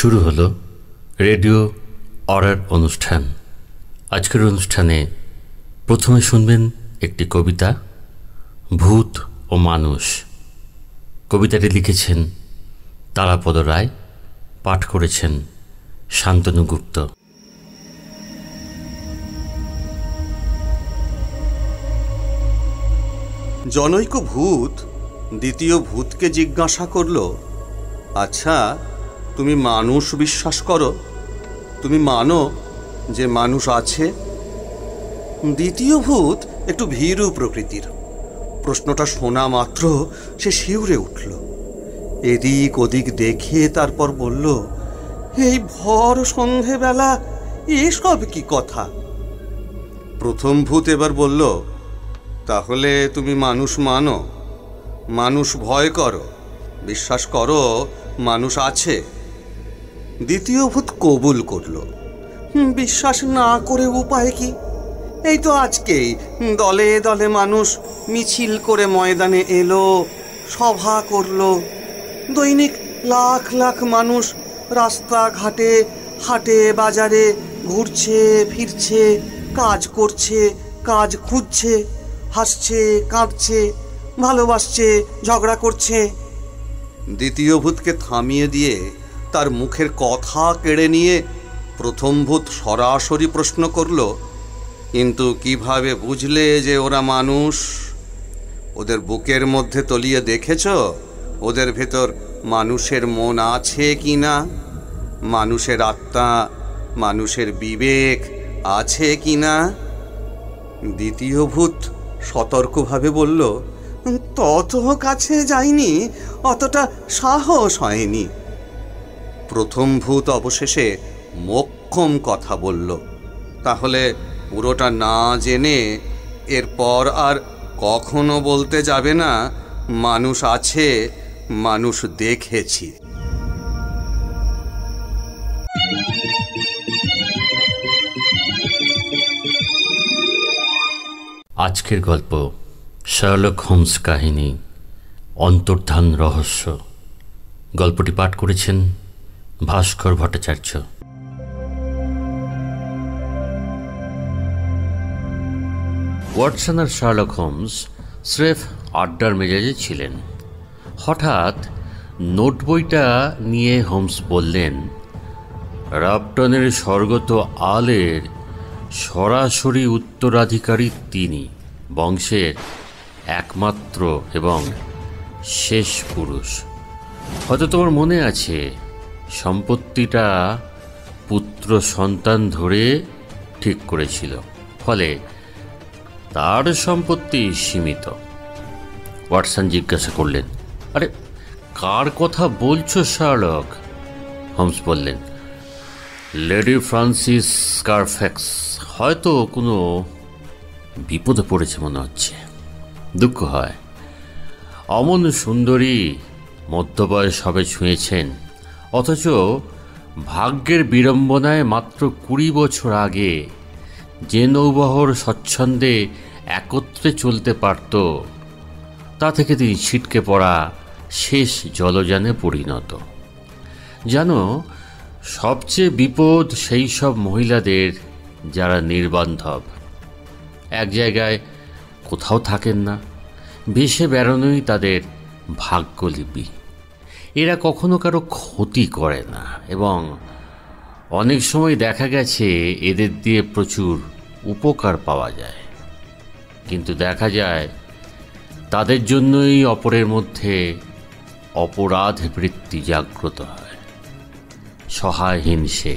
শুরু হলো রেডিও অরার অনুষ্ঠান। আজকের অনুষ্ঠানে প্রথমে শুনবেন একটি কবিতা, ভূত ও মানুষ। কবিতাটি লিখেছেন তারাপদ রায়, পাঠ করেছেন শান্তনু গুপ্ত। জনৈক ভূত দ্বিতীয় ভূতকে জিজ্ঞাসা করল, আচ্ছা, তুমি মানুষ বিশ্বাস করো? তুমি মানো যে মানুষ আছে? দ্বিতীয় ভূত একটু ভীরু প্রকৃতির। প্রশ্নটা শোনা মাত্র সে শিউরে উঠল। এদিক ওদিক দেখে তারপর বলল, এই ভর সন্ধেবেলা এসব কি কথা? প্রথম ভূত এবার বলল, তাহলে তুমি মানুষ মানো? মানুষ ভয় করো? বিশ্বাস করো মানুষ আছে? দ্বিতীয় ভূত কবুল করল, বিশ্বাস না করে উপায় কি? এই তো আজকেই দলে দলে মানুষ মিছিল করে ময়দানে এলো, সভা করলো। দৈনিক লাখ লাখ মানুষ রাস্তাঘাটে, হাটে বাজারে ঘুরছে ফিরছে, কাজ করছে, কাজ খুঁজছে, হাসছে কাঁদছে, ভালোবাসছে, ঝগড়া করছে। দ্বিতীয় ভূতকে থামিয়ে দিয়ে তার মুখের কথা কেড়ে নিয়ে প্রথম ভূত সরাসরি প্রশ্ন করল, কিন্তু কিভাবে বুঝলে যে ওরা মানুষ? ওদের বুকের মধ্যে তলিয়ে দেখেছ ওদের ভেতর মানুষের মন আছে কি না? মানুষের আত্মা, মানুষের বিবেক আছে কি না? দ্বিতীয় ভূত সতর্কভাবে বলল, তত কাছে যায়নি, অতটা সাহস হয়নি। প্রথম ভূত অবশেষে মোক্ষম কথা বলল, তাহলে পুরোটা না জেনে এরপর আর কখনো বলতে যাবে না মানুষ আছে, মানুষ দেখেছি। আজকের গল্প শার্লক হোমস কাহিনী, অন্তর্ধান রহস্য। গল্পটি পাঠ করেছেন ভাস্কর ভট্টাচার্য। ওয়াটসন আর শার্লক হোমস স্রেফ আড্ডার মেজাজে ছিলেন। হঠাৎ নোট বইটা নিয়ে হোমস বললেন, রাপটনের স্বর্গত আলের সরাসরি উত্তরাধিকারী তিনি, বংশের একমাত্র এবং শেষ পুরুষ। হয়তো তোমার মনে আছে, সম্পত্তিটা পুত্র সন্তান ধরে ঠিক করেছিল, ফলে তার সম্পত্তি সীমিত। ওয়াটসন জিজ্ঞাসা করলেন, আরে কার কথা বলছো শার্লক? হোমস বললেন, লেডি ফ্রান্সিস কারফ্যাক্স হয়তো কোনো বিপদে পড়েছে মনে হচ্ছে। দুঃখ হয়, অমন সুন্দরী, মধ্যবয়স সবে ছুঁয়েছেন, অথচ ভাগ্যের বিড়ম্বনায় মাত্র 20 বছর আগে যে নৌবহর স্বচ্ছন্দে একত্রে চলতে পারত, তা থেকে তিনি ছিটকে পড়া শেষ জলযানে পরিণত। জানো, সবচেয়ে বিপদ সেই সব মহিলাদের যারা নির্বান্ধব, এক জায়গায় কোথাও থাকেন না, ভেসে বেড়ানোই তাদের ভাগ্যলিপি। এরা কখনো কারো ক্ষতি করে না এবং অনেক সময় দেখা গেছে এদের দিয়ে প্রচুর উপকার পাওয়া যায়। কিন্তু দেখা যায় তাদের জন্যই অপরের মধ্যে অপরাধ বৃত্তি জাগ্রত হয়। সহায়হীন সে,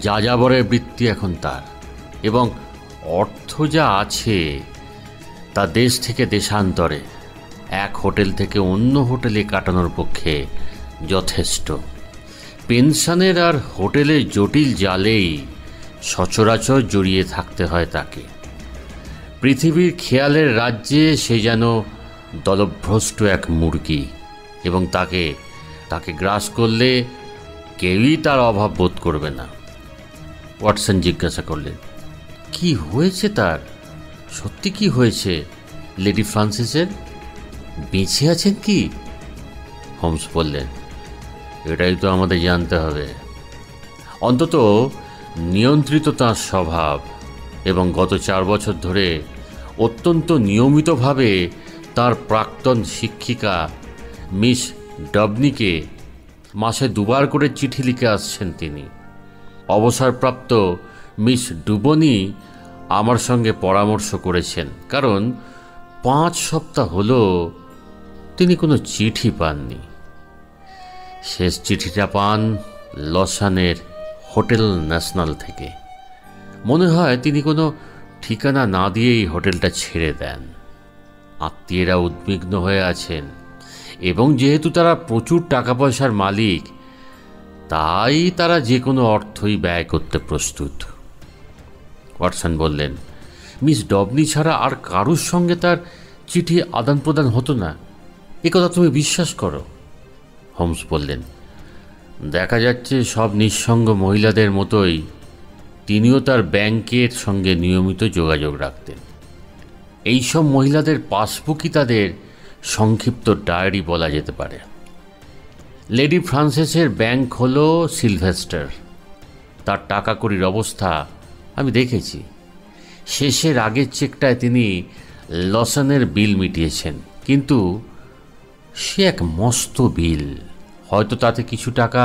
যাযাবরের বৃত্তি এখন তার, এবং অর্থ যা আছে তা দেশ থেকে দেশান্তরে, এক হোটেল থেকে অন্য হোটেলে কাটানোর পক্ষে যথেষ্ট। পেনশনের আর হোটেলের জটিল জালেই সচরাচর জড়িয়ে থাকতে হয় তাকে। পৃথিবীর খেয়ালের রাজ্যে সে যেন দলভ্রষ্ট এক মুরগি, এবং তাকে গ্রাস করলে কেউই তার অভাব বোধ করবে না। ওয়াটসন জিজ্ঞাসা করলেন, কি হয়েছে তার? সত্যি কি হয়েছে লেডি ফ্রান্সিসের? বেঁচে আছেন কি? হোমস বললেন, এটাই তো আমাদের জানতে হবে। অন্তত নিয়ন্ত্রিত তাঁর স্বভাব এবং গত 4 বছর ধরে অত্যন্ত নিয়মিতভাবে তার প্রাক্তন শিক্ষিকা মিস ডবনিকে মাসে 2 বার করে চিঠি লিখে আসছেন তিনি। অবসরপ্রাপ্ত মিস ডুবনি আমার সঙ্গে পরামর্শ করেছেন, কারণ 5 সপ্তাহ হলো তিনি কোনো চিঠি পাননি। শেষ চিঠিটা পান লসানের হোটেল ন্যাশনাল থেকে। মনে হয় তিনি কোনো ঠিকানা না দিয়েই হোটেলটা ছেড়ে দেন। আত্মীয়রা উদ্বিগ্ন হয়ে আছেন এবং যেহেতু তারা প্রচুর টাকা পয়সার মালিক, তাই তারা যে কোনো অর্থই ব্যয় করতে প্রস্তুত। ওয়াটসন বললেন, মিস ডবনি ছাড়া আর কারুর সঙ্গে তার চিঠি আদান প্রদান হতো না, একথা তুমি বিশ্বাস করো? হোমস বললেন, দেখা যাচ্ছে সব নিঃসঙ্গ মহিলাদের মতোই তিনিও তার ব্যাংকের সঙ্গে নিয়মিত যোগাযোগ রাখতেন। এইসব মহিলাদের পাসবুকই তাদের সংক্ষিপ্ত ডায়েরি বলা যেতে পারে। লেডি ফ্রান্সিসের ব্যাংক হলো সিলভেস্টার। তার টাকা কড়ির অবস্থা আমি দেখেছি। শেষের আগের চেকটায় তিনি লসানের বিল মিটিয়েছেন, কিন্তু সে এক মস্ত বিল। হয়তো তাতে কিছু টাকা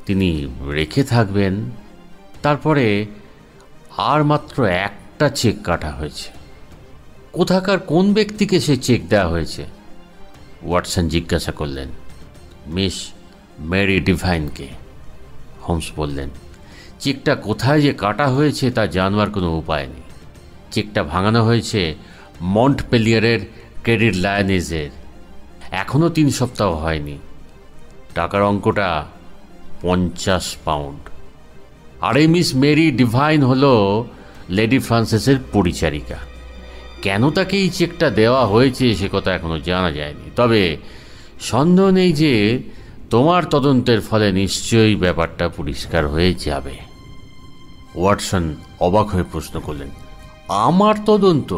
তিনি রেখে থাকবেন। তারপরে আর মাত্র একটা চেক কাটা হয়েছে। কোথাকার কোন ব্যক্তিকে সে চেক দেওয়া হয়েছে? ওয়াটসন জিজ্ঞাসা করলেন। Miss Mary ডিভাইনকে। হোমস বললেন, চেকটা কোথায় যে কাটা হয়েছে তা জানবার কোনো উপায় নেই। চেকটা ভাঙানো হয়েছে মন্টপেলিয়ারের ক্রেডিট লায়নেজের। এখনও 3 সপ্তাহ হয়নি। টাকার অঙ্কটা 50 পাউন্ড। আর এই মিস মেরি ডিভাইন হলো লেডি ফ্রান্সিসের পরিচারিকা। কেন তাকে এই চেকটা দেওয়া হয়েছে সে কথা এখনো জানা যায়নি, তবে সন্দেহ নেই যে তোমার তদন্তের ফলে নিশ্চয়ই ব্যাপারটা পরিষ্কার হয়ে যাবে। ওয়াটসন অবাক হয়ে প্রশ্ন করলেন, আমার তদন্ত?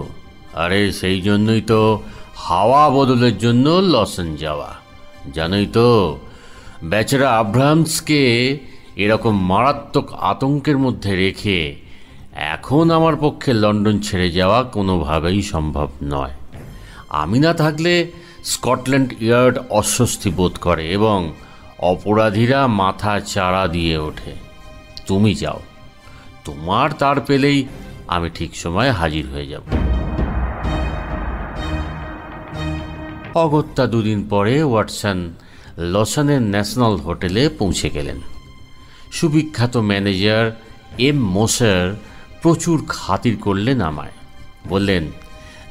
আরে সেই জন্যই তো হাওয়া বদলের জন্য লসন যাওয়া। জানোই তো, বেচারা আব্রাহামসকে এরকম মারাত্মক আতঙ্কের মধ্যে রেখে এখন আমার পক্ষে লন্ডন ছেড়ে যাওয়া কোনোভাবেই সম্ভব নয়। আমি না থাকলে স্কটল্যান্ড ইয়ার্ড অস্বস্তি বোধ করে এবং অপরাধীরা মাথা চাড়া দিয়ে ওঠে। তুমি যাও, তোমার তার পেলেই আমি ঠিক সময়ে হাজির হয়ে যাব। অগত্যা 2 দিন পরে ওয়াটসন লসানের ন্যাশনাল হোটেলে পৌঁছে গেলেন। সুবিখ্যাত ম্যানেজার এম মোসার প্রচুর খাতির করলেন আমায়। বললেন,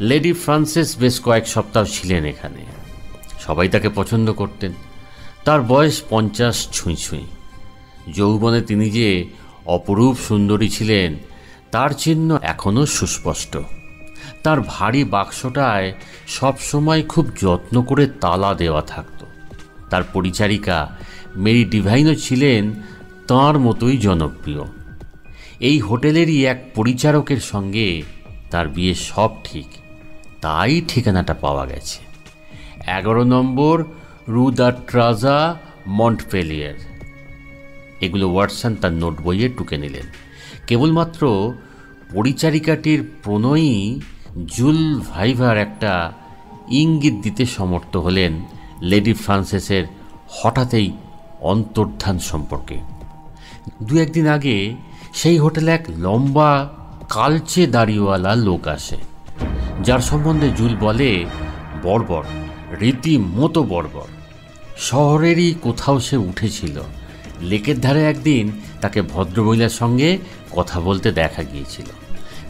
লেডি ফ্রান্সিস বেশ কয়েক সপ্তাহ ছিলেন এখানে। সবাই তাকে পছন্দ করতেন। তার বয়স 50 ছুঁই ছুঁই। যৌবনে তিনি যে অপরূপ সুন্দরী ছিলেন তার চিহ্ন এখনও সুস্পষ্ট। তার ভারী বাক্সটায় সবসময় খুব যত্ন করে তালা দেওয়া থাকত। তার পরিচারিকা মেরি ডিভাইনও ছিলেন তাঁর মতোই জনপ্রিয়। এই হোটেলেরই এক পরিচারকের সঙ্গে তার বিয়ে সব ঠিক, তাই ঠিকানাটা পাওয়া গেছে। 11 নম্বর রু দ্য ট্রাজা, মন্টপেলিয়ার। এগুলো ওয়াটসন তার নোট বইয়ে টুকে নিলেন। কেবলমাত্র পরিচারিকাটির প্রণয়ী জুল ভাইভার একটা ইঙ্গিত দিতে সমর্থ হলেন লেডি ফ্রান্সিসের হঠাৎই অন্তর্ধান সম্পর্কে। 2-1 দিন আগে সেই হোটেলে এক লম্বা কালচে দাড়িওয়ালা লোক আসে, যার সম্বন্ধে জুল বলে বর্বর, রীতিমতো বর্বর। শহরেরই কোথাও সে উঠেছিল। লেকের ধারে একদিন তাকে ভদ্রমহিলার সঙ্গে কথা বলতে দেখা গিয়েছিল।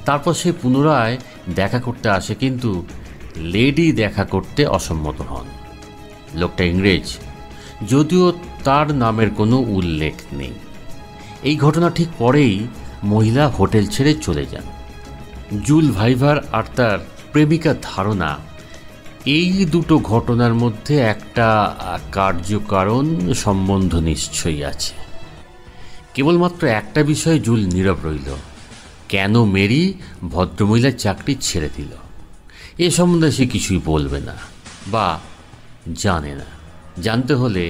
তারপর সে পুনরায় দেখা করতে আসে, কিন্তু লেডি দেখা করতে অসম্মত হন। লোকটা ইংরেজ, যদিও তার নামের কোনো উল্লেখ নেই। এই ঘটনা ঠিক পরেই মহিলা হোটেল ছেড়ে চলে যান। জুল ভাইভার আর তার প্রেমিকার ধারণা এই দুটো ঘটনার মধ্যে একটা কার্যকারণ সম্বন্ধ নিশ্চয়ই আছে। কেবলমাত্র একটা বিষয়ে জুল নীরব রইল, কেন মেরি ভদ্রমহিলার চাকরি ছেড়ে দিল। এ সম্বন্ধে সে কিছুই বলবে না বা জানে না। জানতে হলে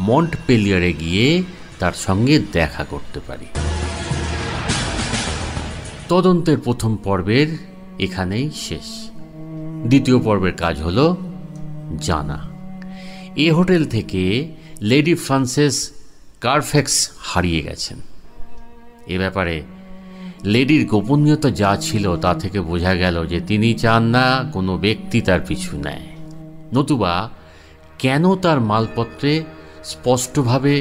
মন্টপেলিয়ারে গিয়ে তার সঙ্গে দেখা করতে পারি। তদন্তের প্রথম পর্বের এখানেই শেষ। দ্বিতীয় পর্বের কাজ হলো জানা এ হোটেল থেকে লেডি ফ্রান্সেস কারফ্যাক্স হারিয়ে গেছেন। এ ব্যাপারে লেডির গোপনীয়তা যা ছিল তা থেকে বোঝা গেল যে তিনি চান না কোনো ব্যক্তি তার পিছু নেয়, নতুবা কেন তার মালপত্রে স্পষ্টভাবে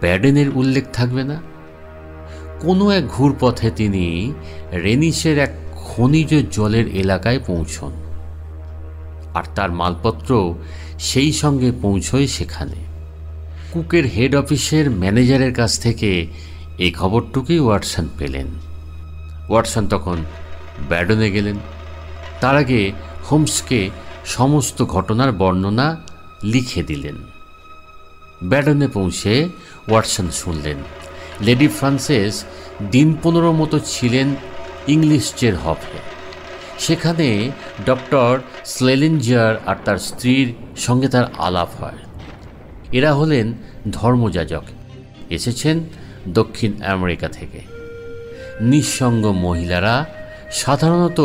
ব্যাডেনের উল্লেখ থাকবে না? কোনো এক ঘুরপথে তিনি রেনিসের এক খনিজ জলের এলাকায় পৌঁছন, আর তার মালপত্র সেই সঙ্গে পৌঁছয় সেখানে। কুকের হেড অফিসের ম্যানেজারের কাছ থেকে এই খবরটুকুই ওয়াটসন পেলেন। ওয়াটসন তখন ব্যাডনে গেলেন। তার আগে হোমসকে সমস্ত ঘটনার বর্ণনা লিখে দিলেন। ব্যাডনে পৌঁছে ওয়াটসন শুনলেন লেডি ফ্রান্সেস দিন 15 মতো ছিলেন ইংলিশ চের হফে। সেখানে ডক্টর স্লেলিঞ্জার আর তার স্ত্রীর সঙ্গে তার আলাপ হয়। এরা হলেন ধর্মযাজক, এসেছেন দক্ষিণ আমেরিকা থেকে। নিঃসঙ্গ মহিলারা সাধারণত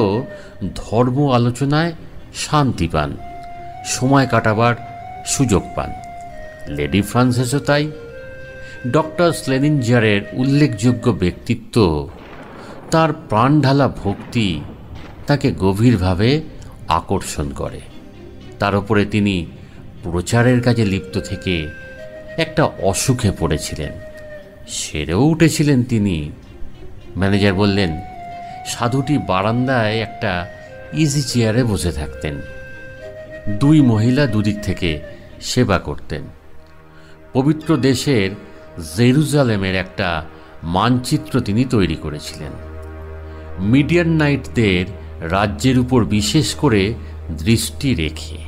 ধর্ম আলোচনায় শান্তি পান, সময় কাটাবার সুযোগ পান। লেডি ফ্রান্সেসও তাই। ডক্টর স্লেলিঞ্জারের উল্লেখযোগ্য ব্যক্তিত্ব, তার প্রাণঢালা ভক্তি তাকে গভীরভাবে আকর্ষণ করে। তার উপরে তিনি প্রচারের কাজে লিপ্ত থেকে একটা অসুখে পড়েছিলেন, সেরেও উঠেছিলেন তিনি। ম্যানেজার বললেন সাধুটি বারান্দায় একটা ইজি চেয়ারে বসে থাকতেন। 2 মহিলা দুদিক থেকে সেবা করতেন। পবিত্র দেশের জেরুজালেমের একটা মানচিত্র তিনি তৈরি করেছিলেন। মিডিয়ানাইটদের রাজ্যের উপর বিশেষ করে দৃষ্টি রেখে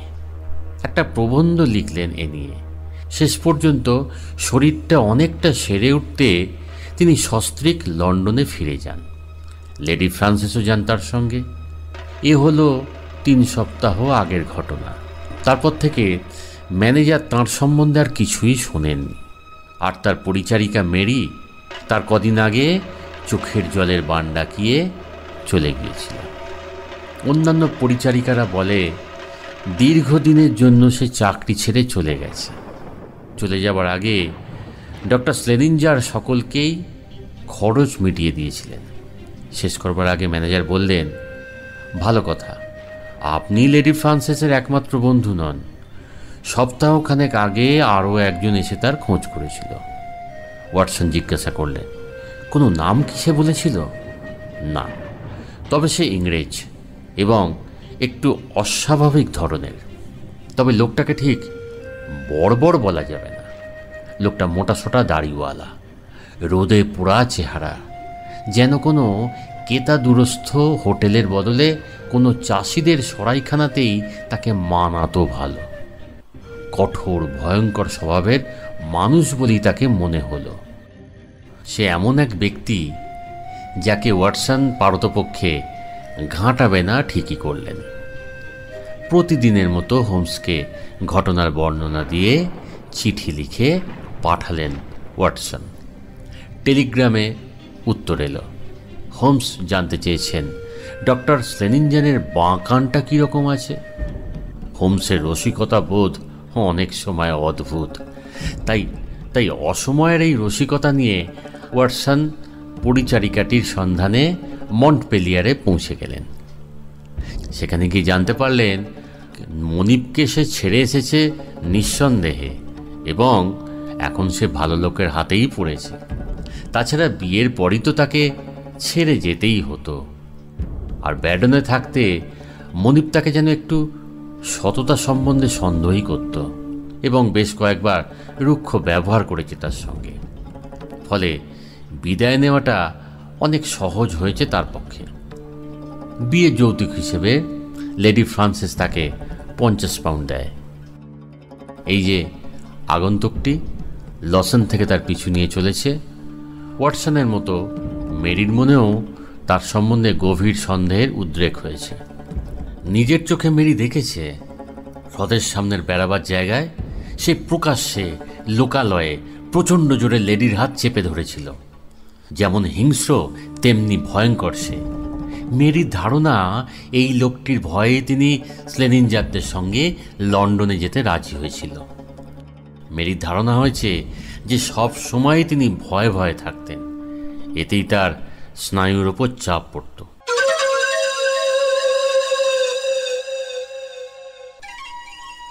একটা প্রবন্ধ লিখলেন এ নিয়ে। শেষ পর্যন্ত শরীরটা অনেকটা সেরে উঠতে তিনি সস্ত্রীক লন্ডনে ফিরে যান। লেডি ফ্রান্সেসও যান তার সঙ্গে। এ হলো 3 সপ্তাহ আগের ঘটনা। তারপর থেকে ম্যানেজার তাঁর সম্বন্ধে আর কিছুই শোনেননি। আর তার পরিচারিকা মেরি তার কদিন আগে চোখের জলের বান ডাকিয়ে চলে গিয়েছিল। অন্যান্য পরিচারিকারা বলে দীর্ঘদিনের জন্য সে চাকরি ছেড়ে চলে গেছে। চলে যাবার আগে ডক্টর স্লেলিঞ্জার সকলকেই খরচ মিটিয়ে দিয়েছিলেন। শেষ করবার আগে ম্যানেজার বললেন, ভালো কথা, আপনি লেডি ফ্রান্সেসের একমাত্র বন্ধু নন। সপ্তাহখানেক আগে আরও একজন এসে তার খোঁজ করেছিল। ওয়াটসন জিজ্ঞাসা করলেন, কোনো নাম কি সে বলেছিল? না, তবে সে ইংরেজ এবং একটু অস্বাভাবিক ধরনের। তবে লোকটাকে ঠিক বড় বলা যাবে না। লোকটা মোটাসোটা দাড়িওয়ালা, রোদে পোড়া চেহারা, যেন কোনো কেতা দুরস্থ হোটেলের বদলে কোনো চাষিদের সরাইখানাতেই তাকে মানাতো ভালো। কঠোর ভয়ঙ্কর স্বভাবের মানুষ বলেই তাকে মনে হলো। সে এমন এক ব্যক্তি যাকে ওয়াটসন পারতপক্ষে ঘাঁটাবে না ঠিকই করলেন। প্রতিদিনের মতো হোমসকে ঘটনার বর্ণনা দিয়ে চিঠি লিখে পাঠালেন ওয়াটসন। টেলিগ্রামে উত্তর এলো। হোমস জানতে চেয়েছেন ডক্টর স্লেলিঞ্জারের বাঁ কানটা কীরকম আছে। হোমসের রসিকতা বোধ অনেক সময় অদ্ভুত। তাই অসময়ের এই রসিকতা নিয়ে ওয়াটসন পরিচারিকাটির সন্ধানে মন্টপেলিয়ারে পৌঁছে গেলেন। সেখানে গিয়ে জানতে পারলেন মনিবকে সে ছেড়ে এসেছে নিঃসন্দেহে, এবং এখন সে ভালো লোকের হাতেই পড়েছে। তাছাড়া বিয়ের পরই তো তাকে ছেড়ে যেতেই হতো। আর ব্যাডনে থাকতে মনিব তাকে যেন একটু সততা সম্বন্ধে সন্দেহই করত, এবং বেশ কয়েকবার রুক্ষ ব্যবহার করেছে তার সঙ্গে। ফলে বিদায় নেওয়াটা অনেক সহজ হয়েছে তার পক্ষে। বিয়ের যৌতুক হিসেবে লেডি ফ্রান্সেস তাকে 50 পাউন্ড দেয়। এই যে আগন্তুকটি লসন থেকে তার পিছু নিয়ে চলেছে, ওয়াটসনের মতো মেরির মনেও তার সম্বন্ধে গভীর সন্দেহের উদ্রেক হয়েছে। নিজের চোখে মেরি দেখেছে হ্রদের সামনের বেড়াবার জায়গায় সে প্রকাশ্যে লোকালয়ে প্রচণ্ড জোরে লেডির হাত চেপে ধরেছিল। যেমন হিংস্র তেমনি ভয়ঙ্কর সে। মেরির ধারণা এই লোকটির ভয়ে তিনি স্লেনিনজাকদের সঙ্গে লন্ডনে যেতে রাজি হয়েছিল। মেরির ধারণা হয়েছে যে সব সময় তিনি ভয়ে ভয়ে থাকতেন, এতেই তার স্নায়ুর ওপর চাপ পড়ত।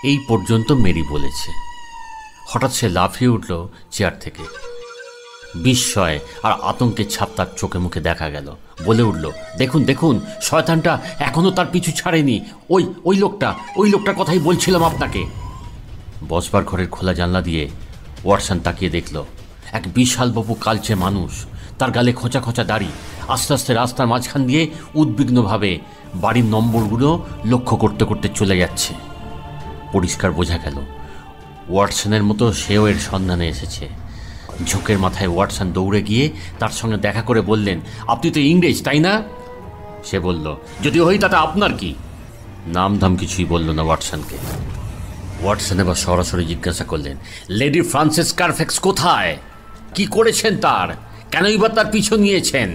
এই পর্যন্ত মেরি বলেছে। হঠাৎ সে লাফিয়ে উঠল চেয়ার থেকে। বিস্ময় আর আতঙ্কের ছাপ তার চোখে মুখে দেখা গেল। বলে উঠল, দেখুন দেখুন, শয়তানটা এখনো তার পিছু ছাড়েনি। ওই লোকটার কথাই বলছিলাম আপনাকে। বসবার ঘরের খোলা জানলা দিয়ে ওয়াটসন তাকিয়ে দেখল এক বিশাল বপু কালচে মানুষ, তার গালে খোঁচা খোঁচা দাড়ি, আস্তে আস্তে রাস্তার মাঝখান দিয়ে উদ্বিগ্নভাবে বাড়ির নম্বরগুলো লক্ষ্য করতে করতে চলে যাচ্ছে। পরিষ্কার বোঝা গেল ওয়াটসনের মতো সেও এর সন্ধানে এসেছে। ঝোঁকের মাথায় ওয়াটসন দৌড়ে গিয়ে তার সঙ্গে দেখা করে বললেন, আপনি তো ইংরেজ, তাই না? সে বলল, যদি হই তাতে আপনার কি? নাম ধাম কিছুই বলল না ওয়াটসনকে। ওয়াটসন এবার সরাসরি জিজ্ঞাসা করলেন, লেডি ফ্রান্সিস কারফ্যাক্স কোথায়? কি করেছেন তার? কেনই বা তার পিছু নিয়েছেন?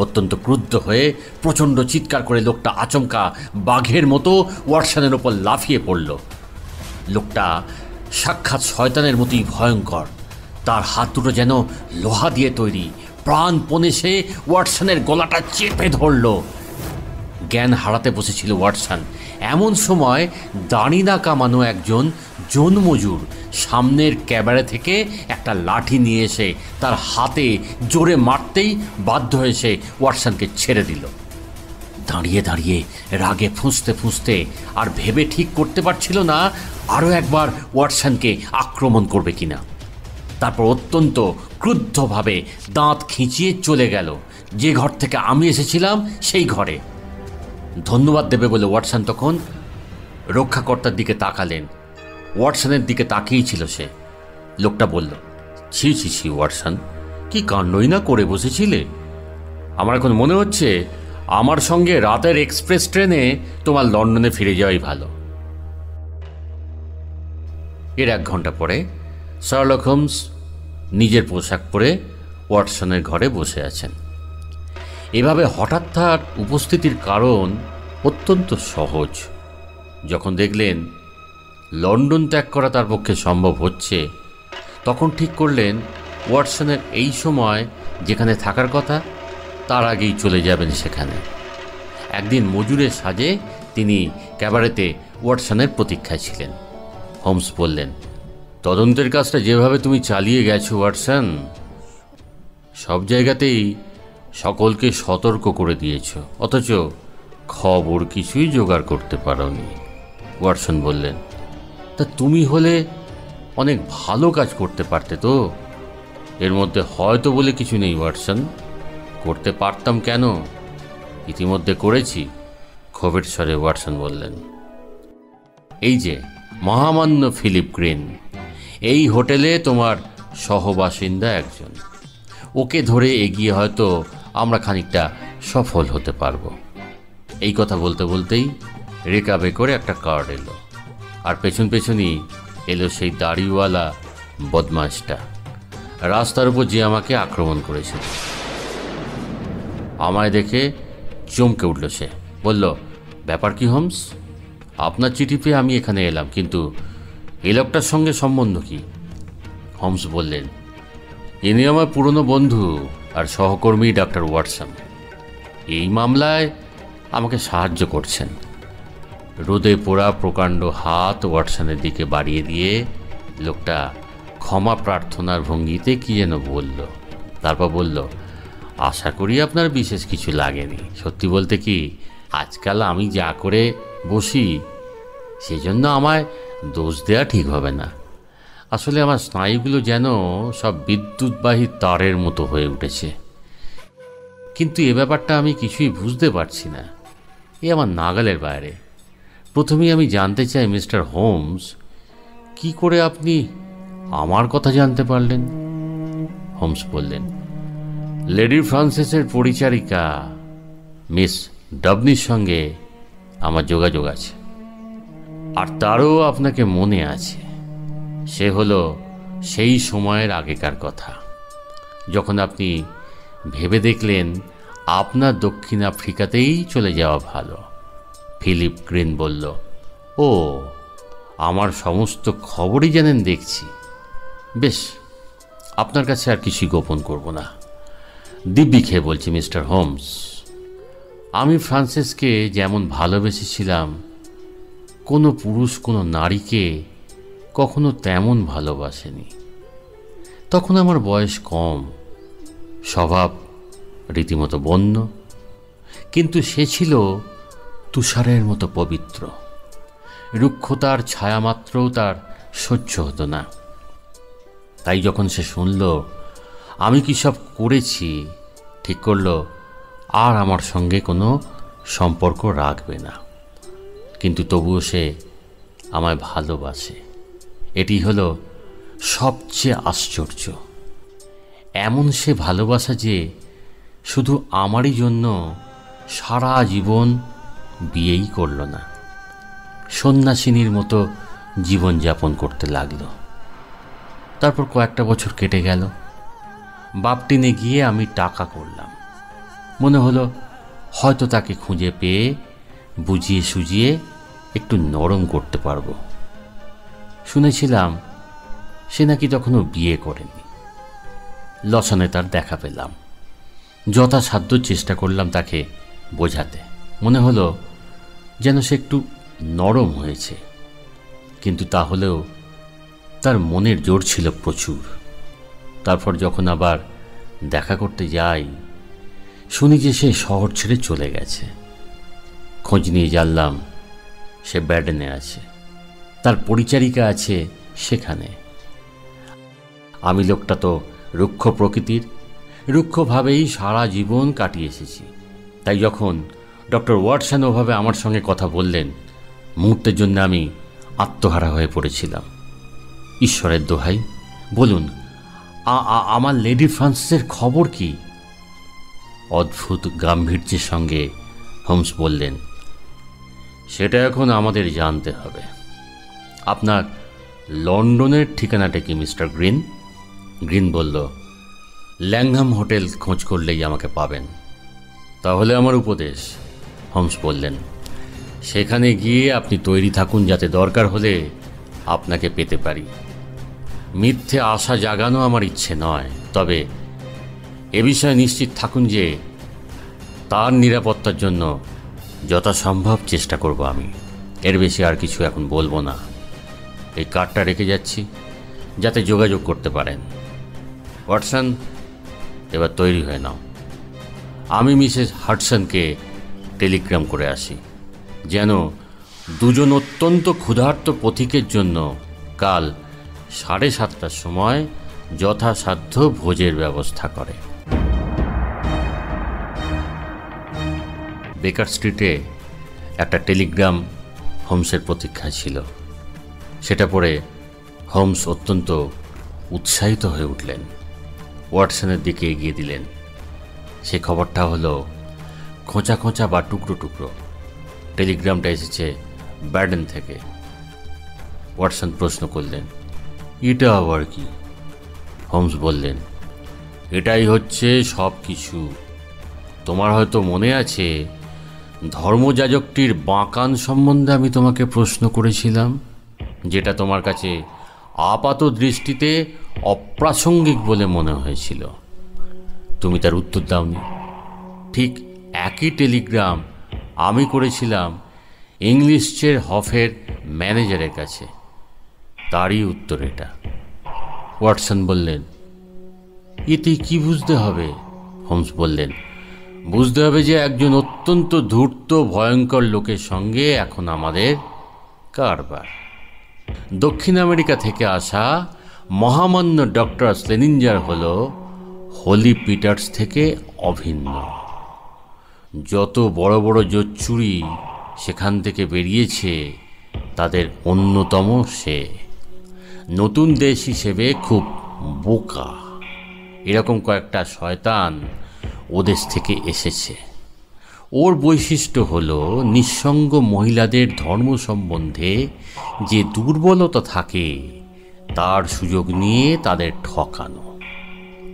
অত্যন্ত ক্রুদ্ধ হয়ে প্রচণ্ড চিৎকার করে লোকটা আচমকা বাঘের মতো ওয়াটসনের ওপর লাফিয়ে পড়ল। লোকটা সাক্ষাৎ শয়তানের মতোই ভয়ঙ্কর। তার হাত দুটো যেন লোহা দিয়ে তৈরি। প্রাণপণে সে ওয়াটসনের গলাটা চেপে ধরল। জ্ঞান হারাতে বসেছিল ওয়াটসন। এমন সময় দাড়ি না কামানো একজন জনমজুর সামনের ক্যাবারে থেকে একটা লাঠি নিয়ে এসে তার হাতে জোরে মারতেই বাধ্য হয়ে সে ওয়াটসনকে ছেড়ে দিল। দাঁড়িয়ে দাঁড়িয়ে রাগে ফুঁসতে ফুঁসতে আর ভেবে ঠিক করতে পারছিল না আরও একবার ওয়াটসনকে আক্রমণ করবে কিনা। তারপর অত্যন্ত ক্রুদ্ধভাবে দাঁত খিঁচিয়ে চলে গেল যে ঘর থেকে আমি এসেছিলাম সেই ঘরে। ধন্যবাদ দেবে বলে ওয়াটসন তখন রক্ষাকর্তার দিকে তাকালেন। ওয়াটসনের দিকে তাকিয়েই ছিল সে। লোকটা বলল, ছি ছি ছি ওয়াটসন, কি কাণ্ডই না করে বসেছিলে। আমার এখন মনে হচ্ছে আমার সঙ্গে রাতের এক্সপ্রেস ট্রেনে তোমার লন্ডনে ফিরে যাওয়াই ভালো। এর 1 ঘন্টা পরে শার্লক হোমস নিজের পোশাক পরে ওয়াটসনের ঘরে বসে আছেন। এভাবে হঠাৎ তার উপস্থিতির কারণ অত্যন্ত সহজ। যখন দেখলেন লন্ডন ত্যাগ করা তার পক্ষে সম্ভব হচ্ছে, তখন ঠিক করলেন ওয়াটসনের এই সময় যেখানে থাকার কথা তার আগেই চলে যাবেন সেখানে। একদিন মজুরের সাজে তিনি ক্যাবারেতে ওয়াটসনের প্রতীক্ষায় ছিলেন। হোমস বললেন, তদন্তের কাজটা যেভাবে তুমি চালিয়ে গেছো ওয়াটসন, সব জায়গাতেই সকলকে সতর্ক করে দিয়েছ, অথচ খবর কিছুই জোগাড় করতে পারোনি। ওয়াটসন বললেন, তা তুমি হলে অনেক ভালো কাজ করতে পারতে তো। এর মধ্যে হয়তো বলে কিছু নেই ওয়াটসন, করতে পারতাম কেন, ইতিমধ্যে করেছি, ক্ষোভের স্বরে ওয়াটসন বললেন। এই যে মহামান্য ফিলিপ গ্রিন, এই হোটেলে তোমার সহবাসিন্দা একজন, ওকে ধরে এগিয়ে হয়তো আমরা খানিকটা সফল হতে পারবো। এই কথা বলতে বলতেই রেকাবে করে একটা কার্ড এলো, আর পেছন পেছনই এলো সেই দাড়িওয়ালা বদমাশটা, রাস্তার উপর যে আমাকে আক্রমণ করেছিল। আমায় দেখে চমকে উঠল সে। বলল, ব্যাপার কি হোমস? আপনার চিঠি পেয়ে আমি এখানে এলাম, কিন্তু এই লোকটার সঙ্গে সম্বন্ধ কি? হোমস বললেন, ইনি আমার পুরনো বন্ধু আর সহকর্মী ডাক্তার ওয়াটসন। এই মামলায় আমাকে সাহায্য করছেন। রোদে পোড়া প্রকাণ্ড হাত ওয়াটসনের দিকে বাড়িয়ে দিয়ে লোকটা ক্ষমা প্রার্থনার ভঙ্গিতে কি যেন বলল। তারপর বলল, আশা করি আপনার বিশেষ কিছু লাগেনি। সত্যি বলতে কি, আজকাল আমি যা করে বসি সেজন্য আমায় দোষ দেওয়া ঠিক হবে না। আসলে আমার স্নায়ুগুলো যেন সব বিদ্যুৎবাহী তারের মতো হয়ে উঠেছে। কিন্তু এ ব্যাপারটা আমি কিছুই বুঝতে পারছি না, এ আমার নাগালের বাইরে। প্রথমেই আমি জানতে চাই মিস্টার হোমস, কি করে আপনি আমার কথা জানতে পারলেন? হোমস বললেন, লেডি ফ্রান্সিসের পরিচারিকা মিস ডাবনির সঙ্গে আমার যোগাযোগ আছে, আর তারও আপনাকে মনে আছে। সে হলো সেই সময়ের আগেকার কথা, যখন আপনি ভেবে দেখলেন আপনার দক্ষিণ আফ্রিকাতেই চলে যাওয়া ভালো। ফিলিপ গ্রিন বলল, ও, আমার সমস্ত খবরই জানেন দেখছি। বেশ, আপনার কাছে আর কিছুই গোপন করব না। দিব্যি খেয়ে বলছি মিস্টার হোমস, আমি ফ্রান্সিসকে যেমন ভালোবেসেছিলাম, কোনো পুরুষ কোনো নারীকে কখনো তেমন ভালোবাসেনি। তখন আমার বয়স কম, স্বভাব রীতিমতো বন্য, কিন্তু সে ছিল তুষারের মতো পবিত্র। রুক্ষতার ছায়ামাত্রও তার সহ্য হতো না। তাই যখন সে শুনল আমি কি সব করেছি, ঠিক করল আর আমার সঙ্গে কোনো সম্পর্ক রাখবে না। কিন্তু তবুও সে আমায় ভালোবাসে। এটি হলো সবচেয়ে আশ্চর্য। এমন সে ভালোবাসা যে শুধু আমারই জন্য সারা জীবন বিয়েই করল না, সন্ন্যাসিনীর মতো জীবনযাপন করতে লাগলো। তারপর কয়েকটা বছর কেটে গেল। বাপটিনে গিয়ে আমি টাকা করলাম। মনে হলো হয়তো তাকে খুঁজে পেয়ে বুঝিয়ে সুজিয়ে একটু নরম করতে পারবো। শুনেছিলাম সে নাকি তখনও বিয়ে করেনি। লসনে তার দেখা পেলাম। যথাসাধ্য চেষ্টা করলাম তাকে বোঝাতে। মনে হলো যেন সে একটু নরম হয়েছে, কিন্তু তাহলেও তার মনের জোর ছিল প্রচুর। তারপর যখন আবার দেখা করতে যাই, শুনি যে সে শহর ছেড়ে চলে গেছে। খোঁজ নিয়ে জানলাম সে ব্যাডেনে আছে, তার পরিচারিকা আছে সেখানে। আমি লোকটা তো রুক্ষ প্রকৃতির, রুক্ষভাবেই সারা জীবন কাটিয়ে এসেছি। তাই যখন ডক্টর ওয়াটসন ওভাবে আমার সঙ্গে কথা বললেন, মুহূর্তের জন্য আমি আত্মহারা হয়ে পড়েছিলাম। ঈশ্বরের দোহাই, বলুন আমার লেডি ফ্রান্সিসের খবর কি? অদ্ভুত গাম্ভীর্যের সঙ্গে হোমস বললেন, সেটা এখন আমাদের জানতে হবে। আপনার লন্ডনের ঠিকানাটা কি মিস্টার গ্রিন? গ্রিন বলল, ল্যাংহাম হোটেল খোঁজ করলেই আমাকে পাবেন। তাহলে আমার উপদেশ, হোমস বললেন, সেখানে গিয়ে আপনি তৈরি থাকুন, যাতে দরকার হলে আপনাকে পেতে পারি। মিথ্যে আশা জাগানো আমার ইচ্ছে নয়, তবে এ বিষয়ে নিশ্চিত থাকুন যে তার নিরাপত্তার জন্য যথাসম্ভব চেষ্টা করব আমি। এর বেশি আর কিছু এখন বলবো না। এই কার্ডটা রেখে যাচ্ছি যাতে যোগাযোগ করতে পারেন। ওয়াটসন, এবার তৈরি হয়ে নাও। আমি মিসেস হাডসনকে টেলিগ্রাম করে আসি যেন দুজন অত্যন্ত ক্ষুধার্ত পথিকের জন্য কাল 7:30টার সময় যথাসাধ্য ভোজের ব্যবস্থা করে। বেকার স্ট্রিটে একটা টেলিগ্রাম হোমসের প্রতীক্ষায় ছিল। সেটা পড়ে হোমস অত্যন্ত উৎসাহিত হয়ে উঠলেন। ওয়াটসনের দিকে এগিয়ে দিলেন। সে খবরটা হলো খোঁচা খোঁচা বা টুকরো টুকরো। টেলিগ্রামটা এসেছে ব্যাডেন থেকে। ওয়াটসন প্রশ্ন করলেন, এটা আবার কি? হোমস বললেন, এটাই হচ্ছে সব কিছু। তোমার হয়তো মনে আছে ধর্মযাজকটির বাঁকান সম্বন্ধে আমি তোমাকে প্রশ্ন করেছিলাম, যেটা তোমার কাছে আপাত দৃষ্টিতে অপ্রাসঙ্গিক বলে মনে হয়েছিল। তুমি তার উত্তর দাওনি। ঠিক একই টেলিগ্রাম আমি করেছিলাম ইংলিশ চের হফের ম্যানেজারের কাছে। তারই উত্তর এটা। ওয়াটসন বললেন, এতে কি বুঝতে হবে? হোমস বললেন, বুঝতে হবে যে একজন অত্যন্ত ধূর্ত ভয়ঙ্কর লোকের সঙ্গে এখন আমাদের কারবার। দক্ষিণ আমেরিকা থেকে আসা মহামান্য ডক্টর স্লেনিঞ্জার হল হোলি পিটার্স থেকে অভিন্ন। যত বড় বড় জোচ্চুরি সেখান থেকে বেরিয়েছে তাদের অন্যতম সে। নতুন দেশ হিসেবে খুব বোকা। এরকম কয়েকটা শয়তান ওদেশ থেকে এসেছে। ওর বৈশিষ্ট্য হলো নিঃসঙ্গ মহিলাদের ধর্ম সম্বন্ধে যে দুর্বলতা থাকে তার সুযোগ নিয়ে তাদের ঠকানো।